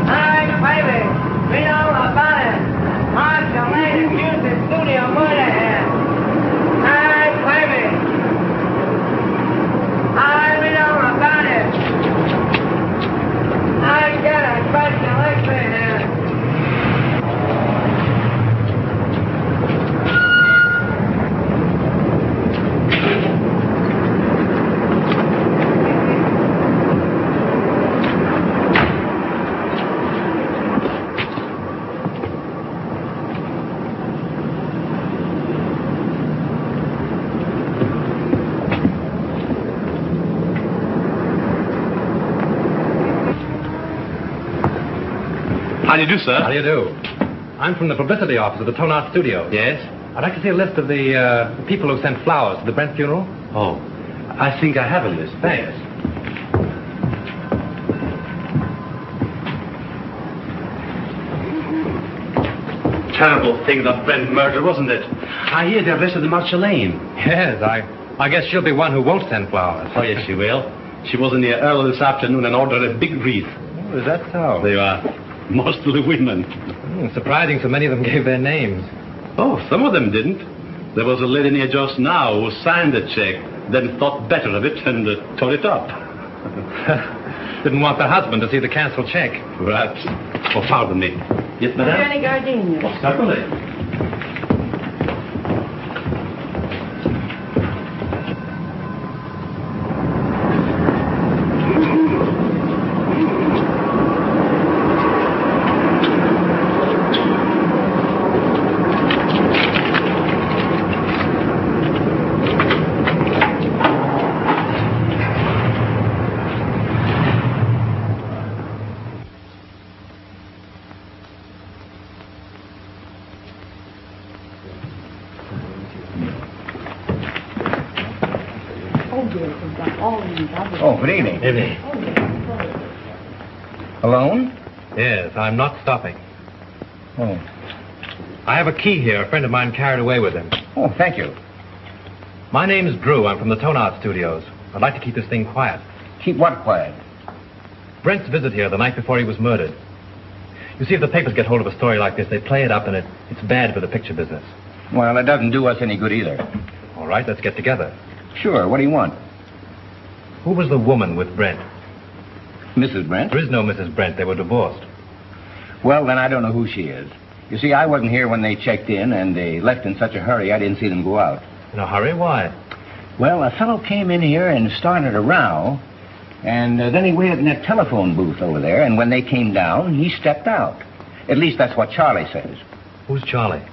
Hi, baby. Read all about it. Marcia Lane accused How do you do, sir? How do you do? I'm from the publicity office of the Tone Art Studio. Yes? I'd like to see a list of the people who sent flowers to the Brent funeral. Oh, I think I have a list. Thanks. Terrible thing, that Brent murder, wasn't it? I hear they arrested Marcia Lane. Yes, I guess she'll be one who won't send flowers. Oh, yes, she will. She was in here early this afternoon and ordered a big wreath. Oh, is that so? They are mostly women. Surprising so many of them gave their names. Oh, some of them didn't. There was a lady near just now who signed the check, then thought better of it and tore it up. Didn't want the husband to see the canceled check. Perhaps. Oh, pardon me. Yes, madame? Any gardenias? Oh, certainly. Oh, good evening. Evening. Alone? Yes, I'm not stopping. Oh. I have a key here. A friend of mine carried away with him. Oh, thank you. My name's Drew. I'm from the Tone Art Studios. I'd like to keep this thing quiet. Keep what quiet? Brent's visit here the night before he was murdered. You see, if the papers get hold of a story like this, they play it up, and it's bad for the picture business. Well, it doesn't do us any good either. All right, let's get together. Sure, what do you want? Who was the woman with Brent? Mrs. Brent? There is no Mrs. Brent. They were divorced. Well, then I don't know who she is. You see, I wasn't here when they checked in, and they left in such a hurry I didn't see them go out. In a hurry? Why? Well, a fellow came in here and started a row, and then he waited in that telephone booth over there, and when they came down, he stepped out. At least that's what Charlie says. Who's Charlie?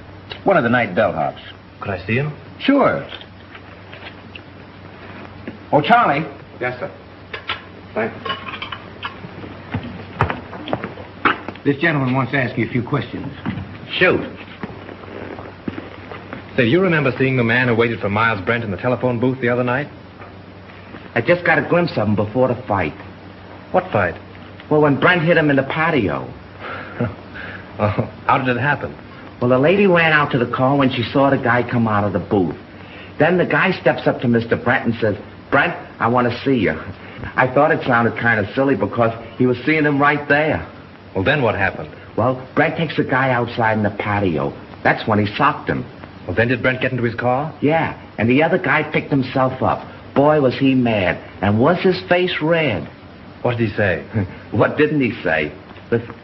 One of the night bellhops. Could I see him? Sure. Oh, Charlie. Yes, sir. Thank you. This gentleman wants to ask you a few questions. Shoot. Say, do you remember seeing the man who waited for Miles Brent in the telephone booth the other night? I just got a glimpse of him before the fight. What fight? Well, when Brent hit him in the patio. Oh, how did it happen? Well, the lady ran out to the car when she saw the guy come out of the booth. Then the guy steps up to Mr. Brent and says, "Brent, I want to see you." I thought it sounded kind of silly because he was seeing him right there. Well, then what happened? Well, Brent takes the guy outside in the patio. That's when he socked him. Well, then did Brent get into his car? Yeah, and the other guy picked himself up. Boy, was he mad. And was his face red. What did he say? What didn't he say? Listen.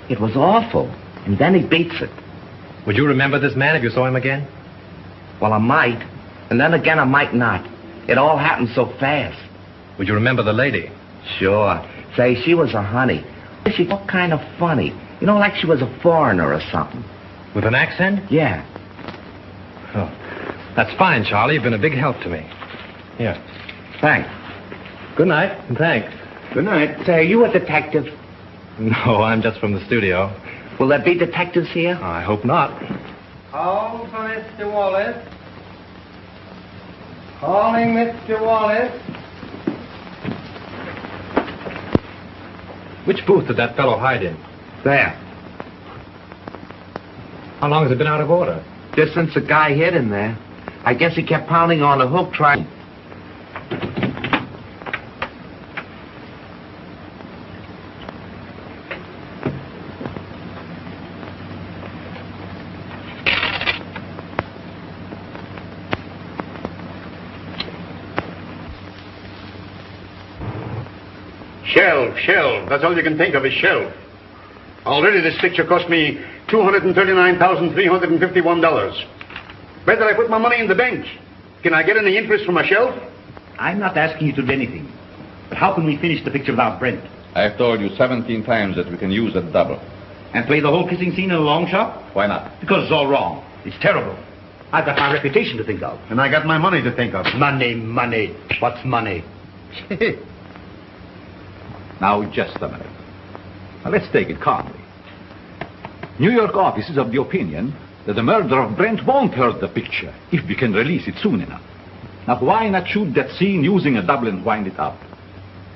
It was awful. And then he beats it. Would you remember this man if you saw him again? Well, I might. And then again, I might not. It all happened so fast. Would you remember the lady? Sure. Say, she was a honey. She looked kind of funny. You know, like she was a foreigner or something. With an accent? Yeah. Oh, that's fine, Charlie. You've been a big help to me. Here. Thanks. Good night, and thanks. Good night. Say, are you a detective? No, I'm just from the studio. Will there be detectives here? I hope not. Call for Mr. Wallace. Calling Mr. Wallace. Which booth did that fellow hide in? There. How long has it been out of order? Just since the guy hit him there. I guess he kept pounding on the hook trying... Shelf. That's all you can think of is shelf. Already this picture cost me $239,351. Better I put my money in the bank. Can I get any interest from a shelf? I'm not asking you to do anything. But how can we finish the picture without Brent? I've told you 17 times that we can use a double. And play the whole kissing scene in a long shot? Why not? Because it's all wrong. It's terrible. I've got my reputation to think of. And I got my money to think of. Money. What's money? Now, just a minute. Now, let's take it calmly. New York office is of the opinion that the murder of Brent won't hurt the picture if we can release it soon enough. Now, why not shoot that scene using a double and wind it up?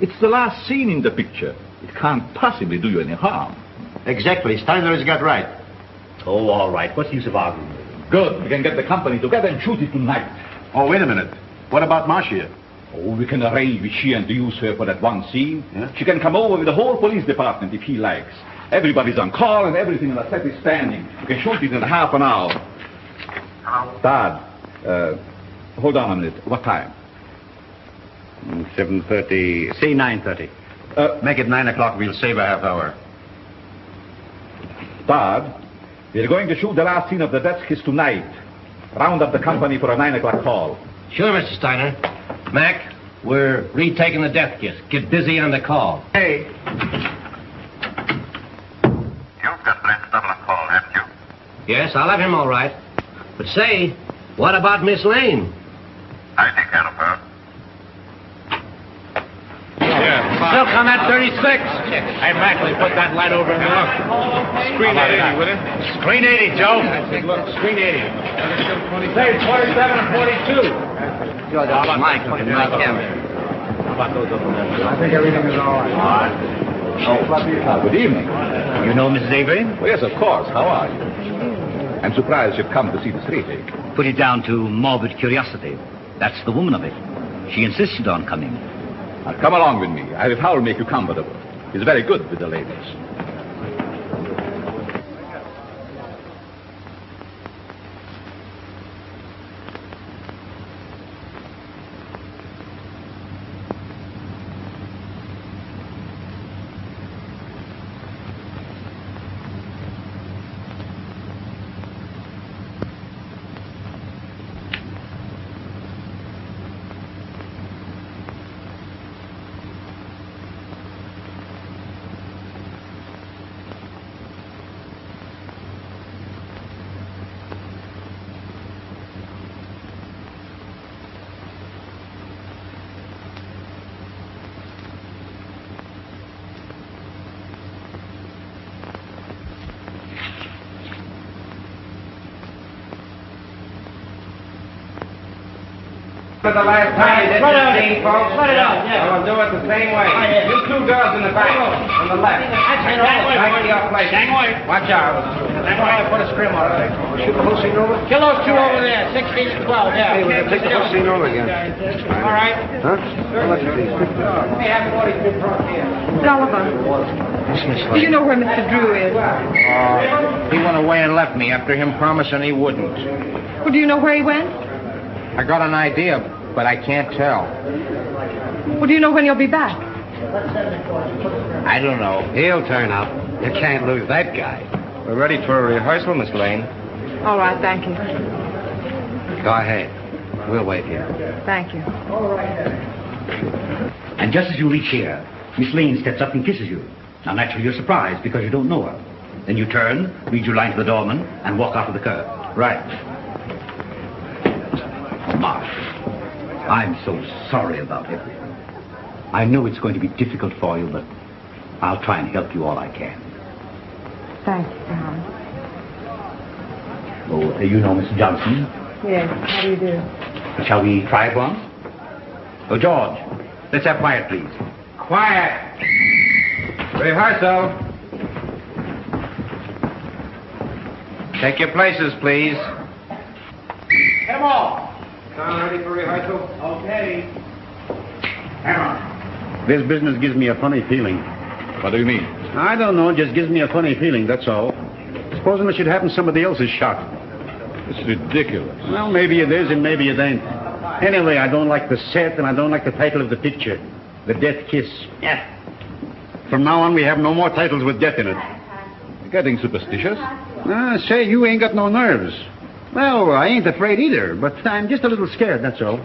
It's the last scene in the picture. It can't possibly do you any harm. Exactly. Steiner has got right. Oh, all right. What's the use of arguing? Good. We can get the company together and shoot it tonight. Oh, wait a minute. What about Marcia? Oh, we can arrange with she and to use her for that one scene. Yeah? She can come over with the whole police department if he likes. Everybody's on call and everything in the set is standing. We can shoot it in half an hour. Hello? Dad, hold on a minute. What time? 7:30. See 9:30. Make it 9 o'clock. We'll save a half hour. Dad, we're going to shoot the last scene of the death kiss tonight. Round up the company for a 9 o'clock call. Sure, Mr. Steiner. Mac, we're retaking the death kiss. Get busy on the call. Hey. You've got Brent's double on call, haven't you? Yes, I'll have him all right. But say, what about Miss Lane? I take care of her. Still come at 36. Hey, Mac, we put that light over in the look. Screen 80, will it? Screen 80, Joe. Look, screen 80. Say 27 and 42. George, how about Mike? My camera. How about those over there? I think everything is all right. All right. Good evening. You know Mrs. Avery? Well, yes, of course. How are you? I'm surprised you've come to see this retake. Put it down to morbid curiosity. That's the woman of it. She insisted on coming. Now, come along with me. I have Howell make you comfortable. He's very good with the ladies. For the last time, this is folks. Let it out, yeah. We'll do it the same way. You two girls in the back, on the left. Back to your place. Watch out. Put a scrim on it. Shoot the whole scene over? Kill those two over there, 16 and 12, yeah. Hey, we're going to take the whole scene over again. All right. Huh? How much is these? Hey, have 42 front here. Sullivan, do you know where Mr. Drew is? He went away and left me after him promising he wouldn't. Well, do you know where he went? I got an idea, but I can't tell. Well, do you know when he'll be back? I don't know. He'll turn up. You can't lose that guy. We're ready for a rehearsal, Miss Lane. All right, thank you. Go ahead. We'll wait here. Thank you. And just as you reach here, Miss Lane steps up and kisses you. Now, naturally, you're surprised because you don't know her. Then you turn, read your line to the doorman, and walk out of the curb. Right. Marsh, I'm so sorry about everything. I know it's going to be difficult for you, but I'll try and help you all I can. Thank you, Tom. Oh, you know Miss Johnson? Yes, how do you do? Shall we try it once? Oh, George, let's have quiet, please. Quiet. Rehearsal. Take your places, please. Come on. Sound ready for rehearsal? Okay. Come on. This business gives me a funny feeling. What do you mean? I don't know. It just gives me a funny feeling, that's all. Supposing it should happen somebody else is shot. It's ridiculous. Well, maybe it is and maybe it ain't. Anyway, I don't like the set and I don't like the title of the picture. The Death Kiss. Yeah. From now on, we have no more titles with death in it. You're getting superstitious? Say, you ain't got no nerves. Well, I ain't afraid either, but I'm just a little scared, that's all.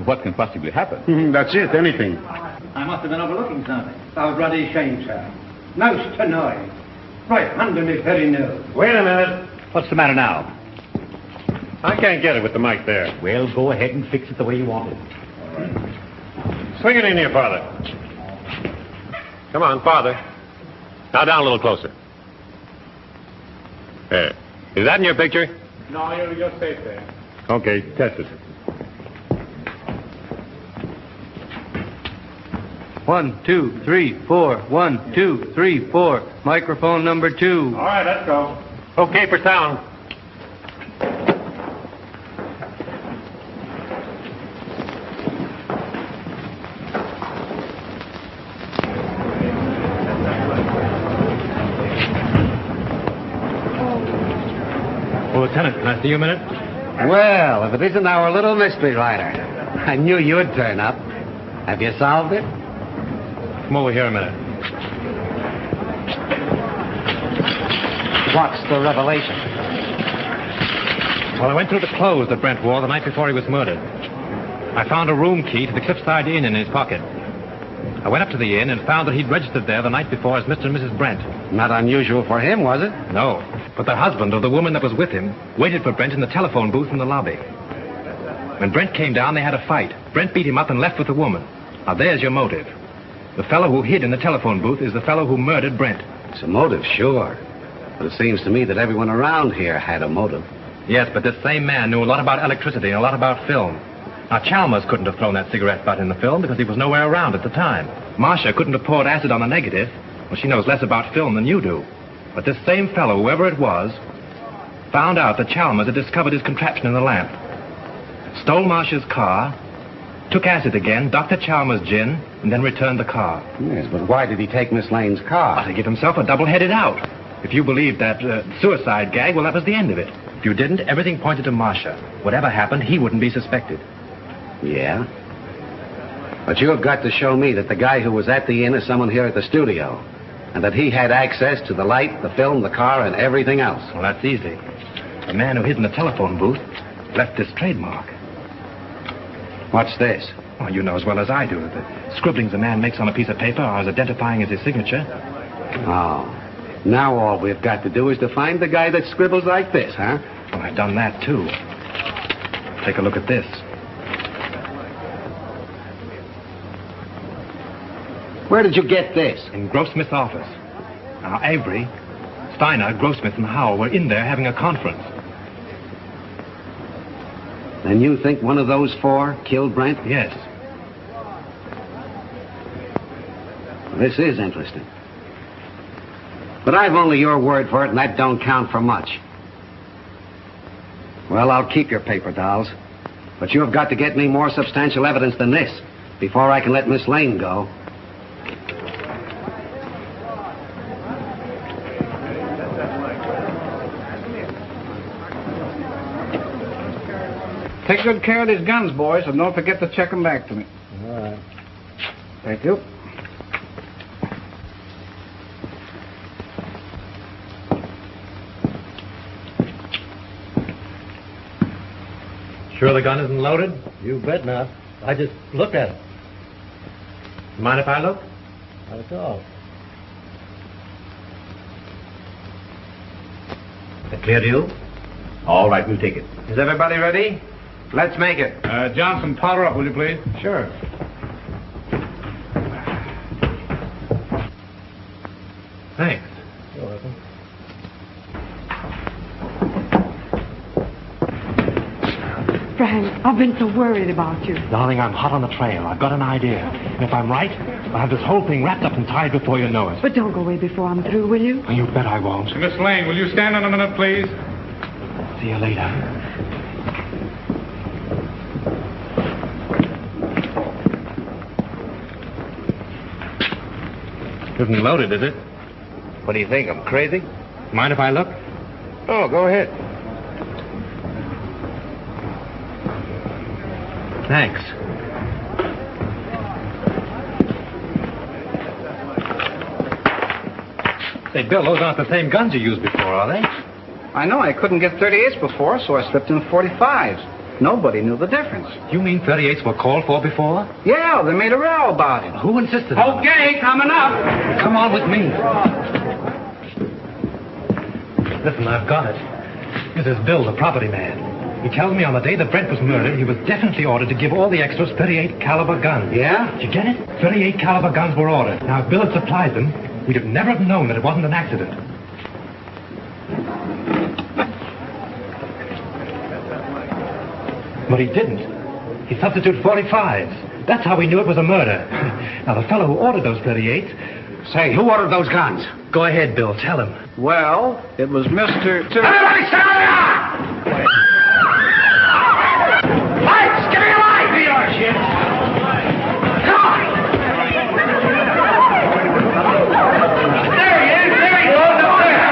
What can possibly happen? That's it, anything. I must have been overlooking something. I was bloody ashamed, sir. Most annoying. Right under me very nose. Wait a minute. What's the matter now? I can't get it with the mic there. Well, go ahead and fix it the way you want it. All right. Swing it in here, Father. Come on, Father. Now down a little closer. There. Is that in your picture? No, you'll just stay there. Okay, test it. 1, 2, 3, 4. 1, 2, 3, 4. Microphone number 2. All right, let's go. Okay for sound. Oh, Lieutenant, can I see you a minute? Well, if it isn't our little mystery writer. I knew you'd turn up. Have you solved it? Come over here a minute. What's the revelation? Well, I went through the clothes that Brent wore the night before he was murdered. I found a room key to the Cliffside Inn in his pocket. I went up to the inn and found that he'd registered there the night before as Mr. and Mrs. Brent. Not unusual for him, was it? No, but the husband of the woman that was with him waited for Brent in the telephone booth in the lobby. When Brent came down, they had a fight. Brent beat him up and left with the woman. Now, there's your motive. The fellow who hid in the telephone booth is the fellow who murdered Brent. It's a motive, sure. But it seems to me that everyone around here had a motive. Yes, but this same man knew a lot about electricity and a lot about film. Now, Chalmers couldn't have thrown that cigarette butt in the film because he was nowhere around at the time. Marcia couldn't have poured acid on the negative. Well, she knows less about film than you do. But this same fellow, whoever it was, found out that Chalmers had discovered his contraption in the lamp. Stole Marcia's car, took acid again, Dr. Chalmers' gin, and then returned the car. Yes, but why did he take Miss Lane's car? To give himself a double-headed out. If you believed that suicide gag, well, that was the end of it. If you didn't, everything pointed to Marcia. Whatever happened, he wouldn't be suspected. Yeah? But you have got to show me that the guy who was at the inn is someone here at the studio, and that he had access to the light, the film, the car, and everything else. Well, that's easy. The man who hid in the telephone booth left this trademark. What's this? Well, you know as well as I do. The scribblings a man makes on a piece of paper are as identifying as his signature. Oh. Now all we've got to do is to find the guy that scribbles like this, huh? Well, I've done that, too. Take a look at this. Where did you get this? In Grossmith's office. Now, Avery, Steiner, Grossmith, and Howell were in there having a conference. Then you think one of those four killed Brent? Yes. This is interesting. But I've only your word for it, and that don't count for much. Well, I'll keep your paper dolls. But you have got to get me more substantial evidence than this before I can let Miss Lane go. Take good care of these guns, boys, and don't forget to check them back to me. All right. Thank you. Sure the gun isn't loaded? You bet not. I just looked at it. Mind if I look? Not at all. That clear to you? All right, we'll take it. Is everybody ready? Let's make it. Johnson, powder up, will you please? Sure. Thanks. You're welcome. Frank, I've been so worried about you. Darling, I'm hot on the trail. I've got an idea. And if I'm right, I'll have this whole thing wrapped up and tied before you know it. But don't go away before I'm through, will you? You bet I won't. Miss Lane, will you stand on a minute, please? See you later. Isn't loaded, is it? What do you think? I'm crazy? Mind if I look? Oh, go ahead. Thanks. Say, Bill, those aren't the same guns you used before, are they? I know I couldn't get 38s before, so I slipped in 45s. Nobody knew the difference. You mean 38s were called for before? Yeah, they made a row about it. Who insisted on it? Okay, coming up. Come on with me. Listen, I've got it. This is Bill, the property man. He tells me on the day that Brent was murdered, he was definitely ordered to give all the extras 38 caliber guns. Yeah? Did you get it? 38 caliber guns were ordered. Now, if Bill had supplied them, We'd have never have known that it wasn't an accident. But he didn't. He substituted 45s. That's how we knew it was a murder. Now, the fellow who ordered those 38s... Say, who ordered those guns? Go ahead, Bill. Tell him. Well, it was Mr. Everybody stand up! Lights! Give me a light! Be your shit! Come on! There he is! There he goes! Up there!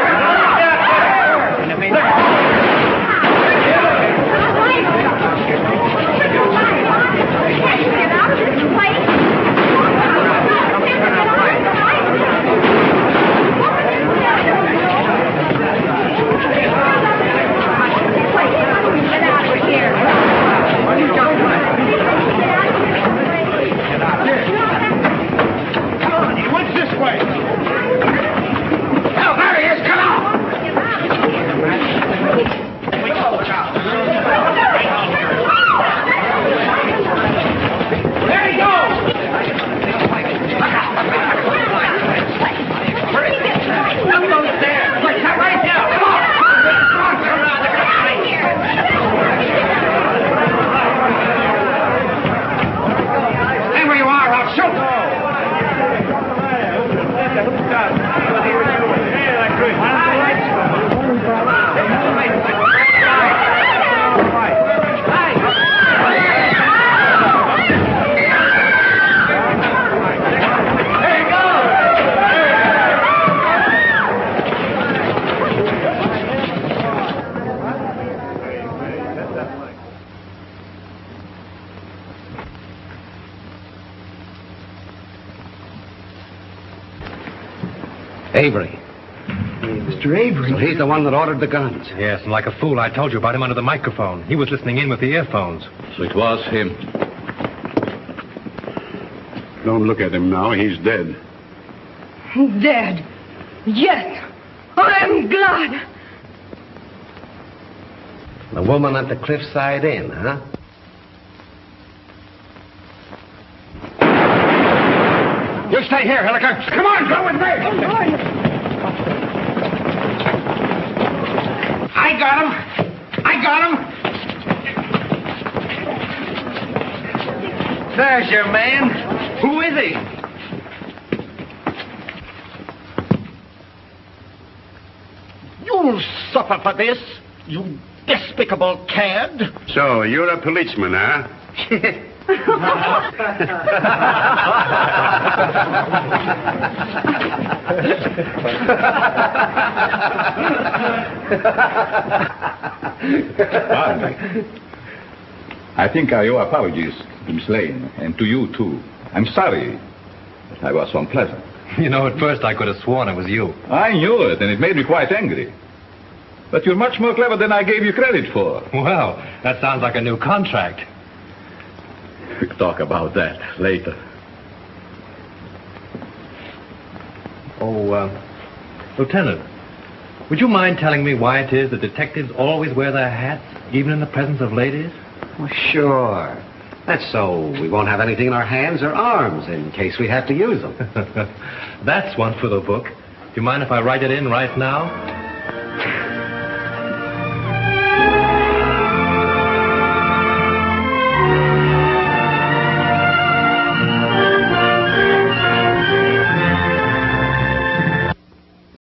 Avery. Mr. Avery? So he's the one that ordered the guns. Yes, and like a fool, I told you about him under the microphone. He was listening in with the earphones. So it was him. Don't look at him now. He's dead. Dead. Yes. I'm glad. The woman at the Cliffside Inn, huh? You stay here, Hilliker. Come on, go with me. I got him. There's your man. Who is he? You'll suffer for this, you despicable cad. So, you're a policeman, huh? I think I owe apologies to Miss Lane, and to you, too. I'm sorry I was so unpleasant. You know, at first I could have sworn it was you. I knew it, and it made me quite angry. But you're much more clever than I gave you credit for. Well, that sounds like a new contract. We'll talk about that later. Oh, Lieutenant, would you mind telling me why it is that detectives always wear their hats, even in the presence of ladies? Well, sure. That's so we won't have anything in our hands or arms in case we have to use them. That's one for the book. Do you mind if I write it in right now?